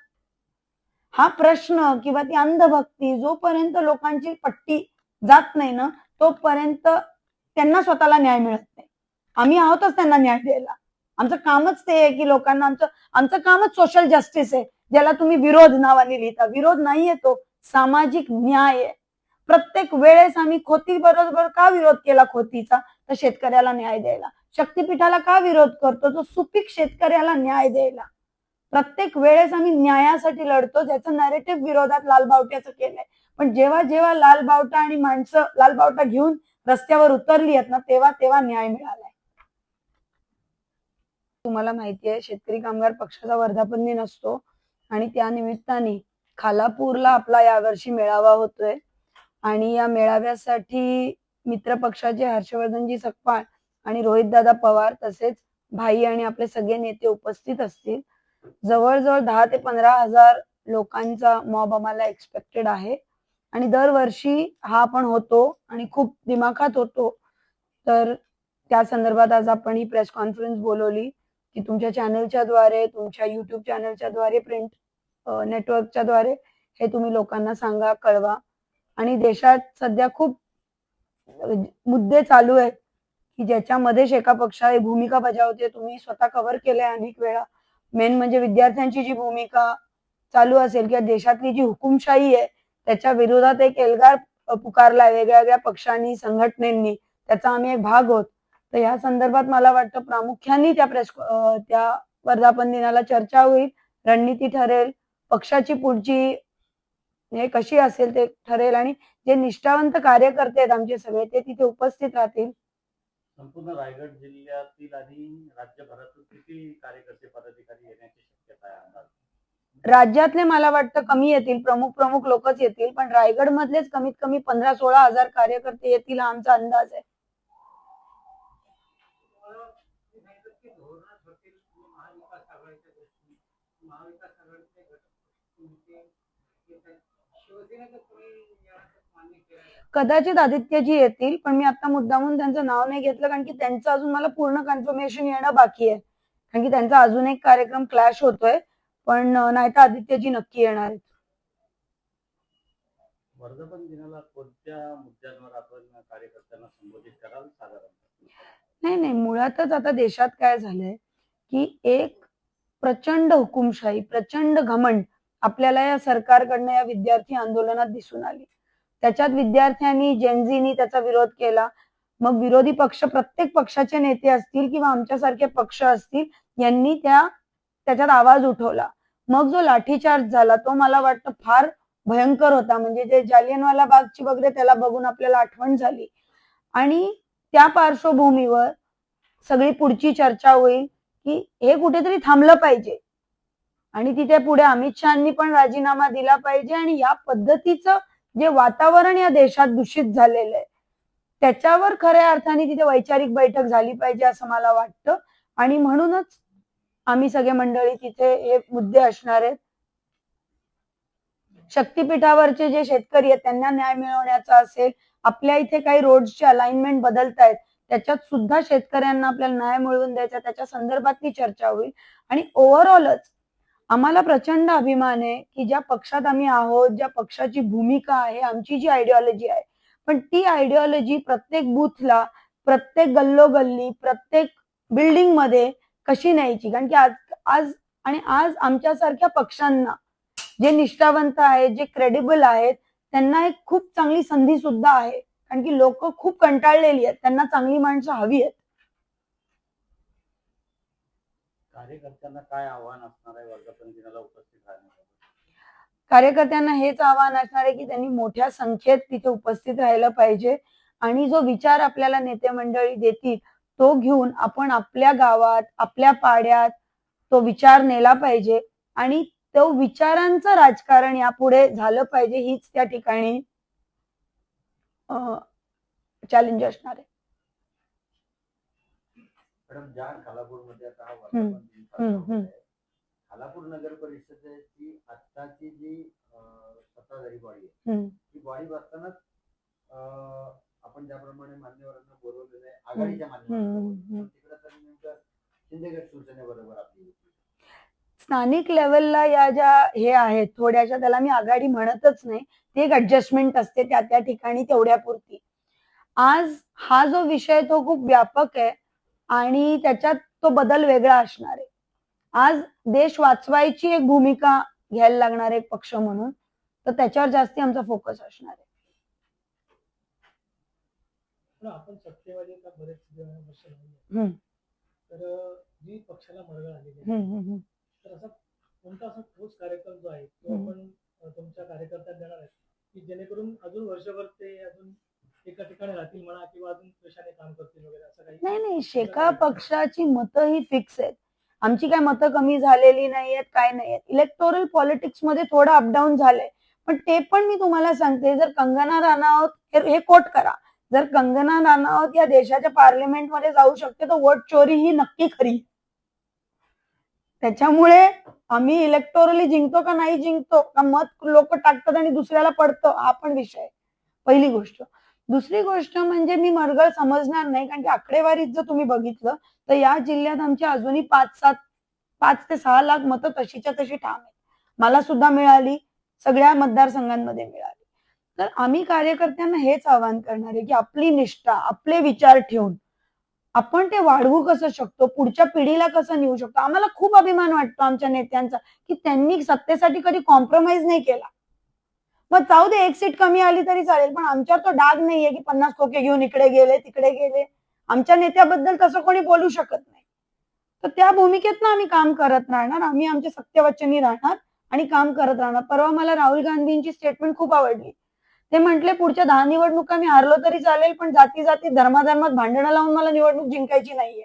हा प्रश्न किंवा ती अंधभक्ती जोपर्यंत लोकांची पट्टी जात नाही ना, तोपर्यंत त्यांना स्वतःला न्याय मिळत नाही. आम्ही आहोतच त्यांना न्याय द्यायला. आमचं कामच ते आहे की लोकांना आमचं कामच सोशल जस्टिस आहे, ज्याला तुम्ही विरोध नावाने लिहिता. विरोध नाहीये, तो सामाजिक न्याय आहे. प्रत्येक वेळेस आम्ही खोती बरोबर का विरोध केला खोतीचा, तर शेतकऱ्याला न्याय द्यायला. शक्तीपीठाला का विरोध करतो, तो सुपीक शेतकऱ्याला न्याय द्यायला. प्रत्येक वेळेस आम्ही न्यायासाठी लढतो, ज्याचं नॅरेटिव्ह विरोधात लालबावट्याचं केलंय. पण जेव्हा जेव्हा लालबावटा आणि माणसं लालबावटा घेऊन रस्त्यावर उतरली आहेत ना, तेव्हा तेव्हा न्याय मिळालाय. तुम्हाला माहितीये शेतकरी कामगार पक्षाचा वर्धापन दिन असतो आणि त्या निमित्ताने खालापूरला आपला यावर्षी मेळावा होतोय आणि या मेळाव्यासाठी मित्र पक्षाचे हर्षवर्धनजी सकपाळ आणि रोहितदादा पवार तसेच भाई आणि आपले सगळे नेते उपस्थित असतील. जवळजवळ 10 ते 15,000 लोकांचा मॉब आम्हाला एक्सपेक्टेड आहे आणि दरवर्षी हा पण होतो आणि खूप दिमाखात होतो. तर त्या संदर्भात आज आपण ही प्रेस कॉन्फरन्स बोलवली की तुमच्या चॅनलच्या द्वारे, तुमच्या युट्यूब चॅनलच्या द्वारे, प्रिंट नेटवर्कच्या द्वारे हे तुम्ही लोकांना सांगा, कळवा. आणि देशात सध्या खूप मुद्दे चालू आहेत की ज्याच्यामध्ये एका पक्षाने भूमिका बजावते. तुम्ही स्वतः कव्हर केलंय अनेक वेळा. मेन म्हणजे विद्यार्थ्यांची जी भूमिका चालू असेल किंवा देशातली जी हुकुमशाही आहे त्याच्या विरोधात एक एल्गार पुकारलाय वेगळ्या पक्षांनी, संघटनेंनी. त्याचा आम्ही एक भाग आहोत. तर या संदर्भात मला वाटतं प्रामुख्याने त्या वर्धापन दिनाला चर्चा होईल, रणनीती ठरेल, पक्षाची पुढची हे कशी असेल ते ठरेल आणि जे निष्ठावंत कार्यकर्ते आहेत आमचे सगळे ते तिथे उपस्थित राहतील. संपूर्ण रायगड जिल्ह्यातील आणि राज्यभरातून किती कार्यकर्ते पदाधिकारी येण्याची शक्यता आहे अंदाज? राज्यातले मला वाटतं कमी येतील, प्रमुख लोकच येतील, पण रायगड मधलेच कमीत कमी 15-16 हजार कार्यकर्ते येतील हा आमचा अंदाज आहे. कदाचित आदित्यजी येतील, पण मी आता मुद्दामून त्यांचं नाव नाही घेतलं कारण की त्यांचं अजून मला पूर्ण कन्फर्मेशन येणं बाकी आहे. कारण की त्यांचा अजून एक कार्यक्रम क्लॅश होतोय, पण नाही तर आदित्यजी नक्की येणार आहेत. वर्धापन दिनाला कोणत्या मुद्द्यांवर आपण कार्यकर्त्यांना संबोधित कराल साधारण? नाही, मुळातच आता देशात काय झालंय की एक प्रचंड हुकुमशाही, प्रचंड घमंड आपल्याला या सरकारकडनं या विद्यार्थी आंदोलनात दिसून आली. त्याच्यात विद्यार्थ्यांनी, जेनझीनी त्याचा विरोध केला. मग विरोधी पक्ष, प्रत्येक पक्षाचे नेते असतील किंवा आमच्यासारखे पक्ष असतील, यांनी त्याच्यात आवाज उठवला. मग जो लाठीचार्ज झाला तो मला वाटतं फार भयंकर होता. म्हणजे जे जालियनवाला बागची वगैरे त्याला बघून आपल्याला आठवण झाली आणि त्या पार्श्वभूमीवर सगळी पुढची चर्चा होईल की हे कुठेतरी थांबलं पाहिजे आणि तिथे पुढे अमित शहानी पण राजीनामा दिला पाहिजे आणि या पद्धतीचं जे वातावरण या देशात दूषित झालेलं आहे त्याच्यावर खऱ्या अर्थाने तिथे वैचारिक बैठक झाली पाहिजे असं मला वाटतं. आणि म्हणूनच आम्ही सगळे मंडळी तिथे हे मुद्दे असणार आहेत. शक्तीपीठावरचे जे शेतकरी आहेत त्यांना न्याय मिळवण्याचा असेल, आपल्या इथे काही रोड्सचे अलाइनमेंट बदलतायत त्याच्यात सुद्धा शेतकऱ्यांना आपल्याला न्याय मिळवून द्यायचा, त्याच्या संदर्भातली चर्चा होईल. आणि ओव्हरऑलच आम्हाला प्रचंड अभिमान आहे की ज्या पक्षात आम्ही आहोत, ज्या पक्षाची भूमिका आहे, आमची जी आयडिओलॉजी आहे, पण ती आयडिओलॉजी प्रत्येक बूथला, प्रत्येक गल्लोगल्ली, प्रत्येक बिल्डिंग मध्ये कशी न्यायची. कारण की आज आमच्यासारख्या पक्षांना जे निष्ठावंत आहेत, जे क्रेडिबल आहेत, त्यांना एक खूप चांगली संधी सुद्धा आहे. कारण की लोक खूप कंटाळलेली आहेत, त्यांना चांगली माणसं हवी आहेत. कार्यकर्त्यांना काय आव्हान असणार आहे वर्धापन दिनाला उपस्थित राहण्यासाठी? कार्यकर्त्यांना हेच आव्हान असणार आहे की त्यांनी मोठ्या संख्येत तिथे उपस्थित राहिलं पाहिजे आणि जो विचार आपल्याला नेते मंडळी देतील तो घेऊन आपण आपल्या गावात, आपल्या पाड्यात तो विचार नेला पाहिजे आणि तो विचारांचं राजकारण यापुढे झालं पाहिजे. हीच त्या ठिकाणी चॅलेंज असणार आहे. मॅडम, ज्या खालापूरमध्ये आता हा वर्धापन दिन साजरा होत आहे, खालापूर नगर परिषदेची आत्ताची जी सत्ताधारी बॉडी आहे ती बॉडी बसतानाच आपण ज्याप्रमाणे मान्यवरांना बोलवलेलं आहे आघाडीच्या मान्यवरांना, तिकडे तर नेमकं शिंदेगड शिवसेनेबरोबर आपली स्थानिक लेवलला या ज्या हे आहेत थोड्याशा, त्याला मी आघाडी म्हणतच नाही, ती एक ऍडजस्टमेंट असते त्या त्या ठिकाणी तेवढ्यापुरती. आज हा जो विषय तो खूप व्यापक आहे आणि त्याच्यात तो बदल वेगळा असणार आहे. आज देश वाचवायची एक भूमिका घ्यायला लागणार एक पक्ष म्हणून, तर त्याच्यावर जास्ती आमचा फोकस असणार आहे. पण आपण सत्तेमध्ये आता बरेच वर्ष झाली हम्म, तर जी पक्षाला मरगळ आलेली आहे, हम्म, हम्म, तर असा कोणता असा ठोस कार्यक्रम जो आहे तो आपण तुमच्या कार्यकर्त्यांना देणार आहे की जेणेकरून अजून वर्षभर ते अजून एका ठिकाणी राहतील म्हणा किंवा अजून कशाने काम करतील वगैरे असं काही? नाही नाही, शेका पक्षाची मतं ही फिक्स आहेत. आमची काय मतं कमी झालेली नाहीयेत, काय नाहीयेत. इलेक्टोरल पॉलिटिक्स मध्ये थोडं अपडाऊन झालंय, पण ते पण मी तुम्हाला सांगते, जर कंगना राणावत हे कोट करा, जर कंगना राणावत या देशाच्या पार्लिमेंटमध्ये जाऊ शकते तर वोट चोरी ही नक्की खरी. त्याच्यामुळे आम्ही इलेक्टोरली जिंकतो का नाही जिंकतो, का मत लोक टाकतात आणि दुसऱ्याला पडतं, हा पण विषय. पहिली गोष्ट. दुसरी गोष्ट म्हणजे मी मरगळ समजणार नाही, कारण की आकडेवारीत जर तुम्ही बघितलं तर या जिल्ह्यात आमची अजूनही 5 ते 6 लाख मतं तशीच्या तशी ठाम आहेत. मला सुद्धा मिळाली, सगळ्या मतदारसंघांमध्ये मिळाली. तर आम्ही कार्यकर्त्यांना हेच आवाहन करणार आहे की आपली निष्ठा, आपले विचार ठेवून आपण ते वाढवू कसं शकतो, पुढच्या पिढीला कसं नेऊ शकतो. आम्हाला खूप अभिमान वाटतो आमच्या नेत्यांचा की त्यांनी सत्तेसाठी कधी कॉम्प्रोमाइज नाही केला. मग जाऊ दे, एक सीट कमी आली तरी चालेल, पण आमच्यावर तो डाग नाहीये की 50 खोके घेऊन इकडे गेले तिकडे गेले. आमच्या नेत्याबद्दल तसं कोणी बोलू शकत नाही. तर त्या भूमिकेतनं आम्ही काम करत राहणार, आम्ही आमच्या सत्यवचनी राहणार आणि काम करत राहणार. परवा मला राहुल गांधींची स्टेटमेंट खूप आवडली. ते म्हटले पुढच्या 10 निवडणुका मी हारलो तरी चालेल, पण जाती जाती धर्माधर्मात भांडणं लावून मला निवडणूक जिंकायची नाहीये.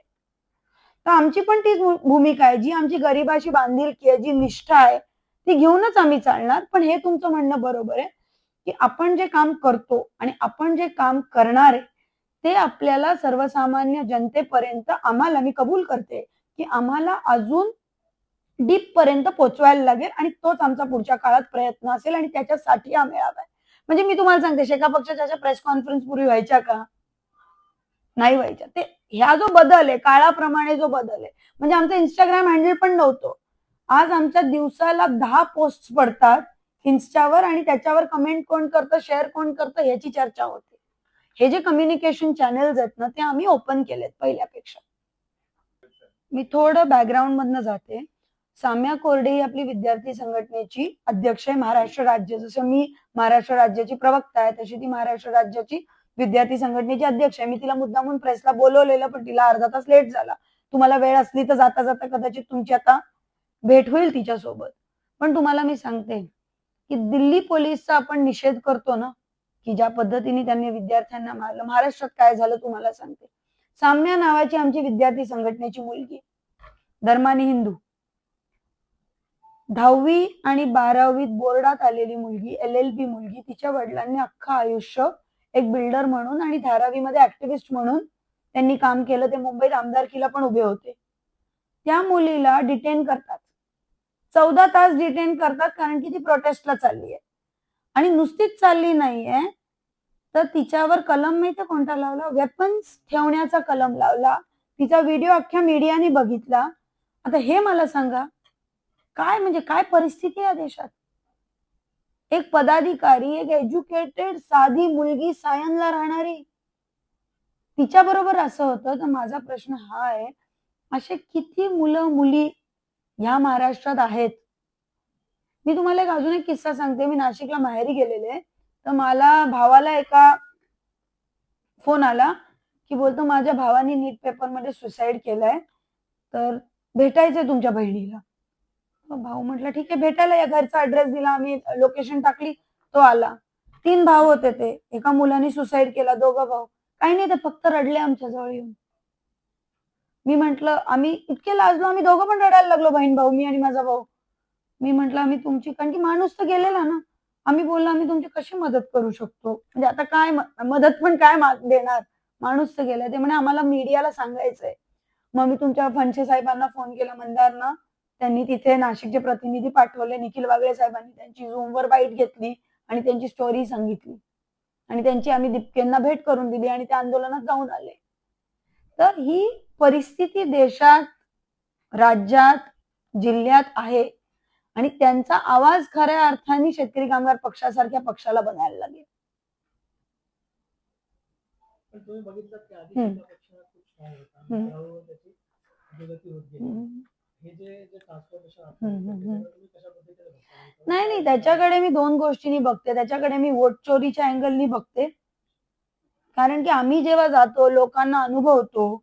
तर आमची पण तीच भूमिका आहे, जी आमची गरिबाशी बांधिलकी आहे, जी निष्ठा आहे, ती घेऊनच आम्ही चालणार. पण हे तुमचं म्हणणं बरोबर आहे की आपण जे काम करतो आणि आपण जे काम करणार आहे ते आपल्याला सर्वसामान्य जनतेपर्यंत आम्हाला, मी कबूल करते की आम्हाला अजून डीप पर्यंत पोहोचवायला लागेल आणि तोच आमचा पुढच्या काळात प्रयत्न असेल आणि त्याच्यासाठी हा मेळावा आहे. म्हणजे मी तुम्हाला सांगते, शेका पक्षाच्या प्रेस कॉन्फरन्स पूर्वी व्हायच्या का? नाही व्हायच्या. ते ह्या जो बदल आहे, काळाप्रमाणे जो बदल आहे, म्हणजे आमचं इंस्टाग्राम हँडल पण नव्हतं. आज आमच्या दिवसाला 10 पोस्ट पडतात इन्स्टावर आणि त्याच्यावर कमेंट कोण करतं, शेअर कोण करतं याची चर्चा होते. हे जे कम्युनिकेशन चॅनल्स आहेत ना, ते आम्ही ओपन केलेत पहिल्यापेक्षा. मी थोडं बॅकग्राऊंड मधनं जाते. साम्या कोरडे ही आपली विद्यार्थी संघटनेची अध्यक्ष आहे महाराष्ट्र राज्य. जसं मी महाराष्ट्र राज्याची प्रवक्ता आहे, तशी ती महाराष्ट्र राज्याची विद्यार्थी संघटनेची अध्यक्ष आहे. मी तिला मुद्दामून प्रेसला बोलवलेलं, पण तिला अर्धा तास लेट झाला. तुम्हाला वेळ असली तर जाता जाता कदाचित तुमची आता भेट होईल तिच्यासोबत. पण तुम्हाला मी सांगते की दिल्ली पोलीसचा आपण निषेध करतो ना, की ज्या पद्धतीने त्यांनी विद्यार्थ्यांना मारलं, महाराष्ट्रात काय झालं तुम्हाला सांगते. साम्या नावाची आमची विद्यार्थी संघटनेची मुलगी, धर्माने हिंदू, 10वी आणि 12वीत बोर्डात आलेली मुलगी, LLB मुलगी, तिच्या वडिलांनी अख्खं आयुष्य एक बिल्डर म्हणून आणि धारावीमध्ये ऍक्टिव्हिस्ट म्हणून त्यांनी काम केलं. ते मुंबईत आमदारकीला पण उभे होते. त्या मुलीला डिटेन करतात, 14 तास डिटेन करतात, कारण की ती प्रोटेस्टला चालली आहे. आणि नुसतीच चालली नाहीये, तर तिच्यावर कलम माहिती कोणता लावला? वेपन्स ठेवण्याचा कलम लावला. तिचा व्हिडिओ अख्ख्या मीडियाने बघितला. आता हे मला सांगा, काय म्हणजे काय परिस्थिती आहे देशात? एक पदाधिकारी, एक एज्युकेटेड साधी मुलगी, सायनला राहणारी, तिच्या बरोबर असं होतं. तर माझा प्रश्न हा आहे, असे किती मुलं मुली ह्या महाराष्ट्रात आहेत? मी तुम्हाला अजून एक किस्सा सांगते. मी नाशिकला माहेरी गेलेले, तर मला भावाला एका फोन आला की बोलतो माझ्या भावाने नीट पेपरमध्ये सुसाईड केलाय, तर भेटायचंय तुमच्या बहिणीला. भाऊ म्हटलं ठीक आहे, भेटायला या. घरचा ऍड्रेस दिला, आम्ही लोकेशन टाकली, तो आला. 3 भाऊ होते ते. एका मुलाने सुसाईड केला, 2 भाऊ. काही नाही, ते फक्त रडले आमच्या जवळ येऊन. मी म्हंटल, आम्ही इतके लाजलो, आम्ही दोघं पण रडायला लागलो, बहीण भाऊ, मी आणि माझा भाऊ. मी म्हंटल आम्ही तुमची, कारण की माणूस तर गेलेला ना. आम्ही बोललो आम्ही तुमची कशी मदत करू शकतो, म्हणजे आता काय मदत पण काय देणार, माणूस तर गेलाय. ते म्हणे आम्हाला मीडियाला सांगायचंय. मग मी तुमच्या फणसे साहेबांना फोन केला, मंदारना. त्यांनी तिथे नाशिकचे प्रतिनिधी पाठवले, निखिल वागळे साहेबांनी त्यांची झूमवर बाईट घेतली आणि त्यांची स्टोरी सांगितली आणि त्यांची आम्ही दीपकेंना भेट करून दिली आणि त्या आंदोलनात जाऊन आले. तर ही परिस्थिती देशात, राज्यात, जिल्ह्यात आहे आणि त्यांचा आवाज खऱ्या अर्थाने शेतकरी कामगार पक्षासारख्या पक्षाला बनायला लागेल. पण तुम्ही बघितलं की आधी हम्म. त्या पक्षात खूप strong होता. हम्म. हळूहळू त्याची अधोगती होत गेली. हम्म. हे जे ट्रान्सफॉर्मेशन हम्म. हम्म. त्याच्यावर तुम्ही कशा पद्धतीने बघता? नाही त्याच्याकडे मी दोन गोष्टींनी बघते. त्याच्याकडे मी वोट चोरीच्या अँगलनी बघते, कारण की आम्ही जेव्हा जातो लोकांना अनुभवतो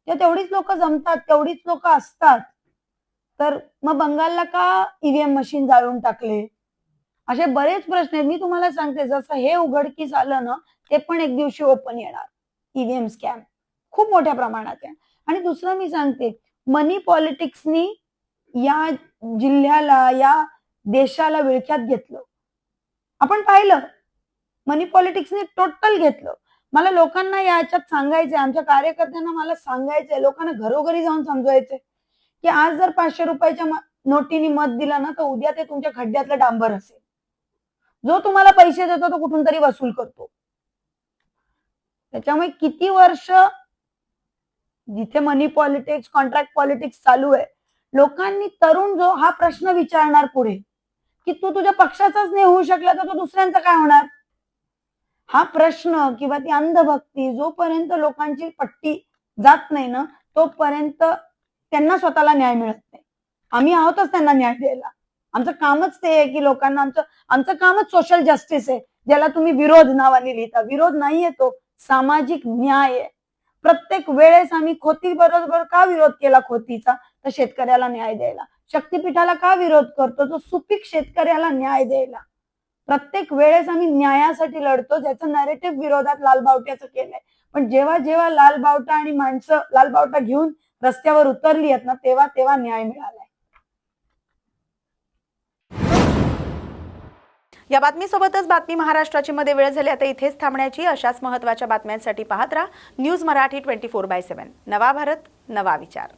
तेव्हा तेवढीच लोक जमतात, तेवढीच लोक असतात. तर मग बंगालला का ईव्हीएम मशीन जाळून टाकले, असे बरेच प्रश्न आहेत. मी तुम्हाला सांगते, जसं हे उघडकीस आलं ना, ते पण एक दिवशी ओपन येणार. ईव्हीएम स्कॅम खूप मोठ्या प्रमाणात आहे. आणि दुसरं मी सांगते, मनी पॉलिटिक्सनी या जिल्ह्याला, या देशाला विळख्यात घेतलं. आपण पाहिलं, मनी पॉलिटिक्सने टोटल घेतलं. मला लोकांना याच्यात सांगायचंय, आमच्या कार्यकर्त्यांना मला सांगायचंय, लोकांना घरोघरी जाऊन समजवायचंय की आज जर 500 रुपयाच्या नोटीने मत दिला ना, तर उद्या ते तुमच्या खड्ड्यातलं डांबर असेल. जो तुम्हाला पैसे देतो तो कुठून तरी वसूल करतो. त्याच्यामुळे किती वर्ष जिथे मनी पॉलिटिक्स, कॉन्ट्रॅक्ट पॉलिटिक्स चालू आहे, लोकांनी, तरुण जो हा प्रश्न विचारणार पुढे की तू तुझ्या पक्षाचाच नाही होऊ शकला तर तो दुसऱ्यांचा काय होणार, हा प्रश्न किंवा ती अंधभक्ती जोपर्यंत लोकांची पट्टी जात नाही ना, तोपर्यंत त्यांना स्वतःला न्याय मिळत नाही. आम्ही आहोतच त्यांना न्याय द्यायला. आमचं कामच ते आहे की लोकांना, आमचं कामच सोशल जस्टिस आहे, ज्याला तुम्ही विरोध नावाने लिहिता. विरोध नाहीये, तो सामाजिक न्याय आहे. प्रत्येक वेळेस आम्ही खोती बरोबर का विरोध केला खोतीचा, तर शेतकऱ्याला न्याय द्यायला. शक्तीपीठाला का विरोध करतो, तो सुपीक शेतकऱ्याला न्याय द्यायला. प्रत्येक वेळेस आम्ही न्यायासाठी लढतो, ज्याचं नॅरेटिव्ह विरोधात लालबावट्याचं केलंय. पण जेव्हा जेव्हा लालबावटा आणि माणसं लालबावटा घेऊन रस्त्यावर उतरली आहेत ना, तेव्हा तेव्हा न्याय मिळालाय. या बातमीसोबतच बातमी महाराष्ट्राची मध्ये वेळ झाली. आता इथेच थांबण्याची. अशाच महत्त्वाच्या बातम्यांसाठी पाहत राहा न्यूज मराठी 24/7. नवा भारत, नवा विचार.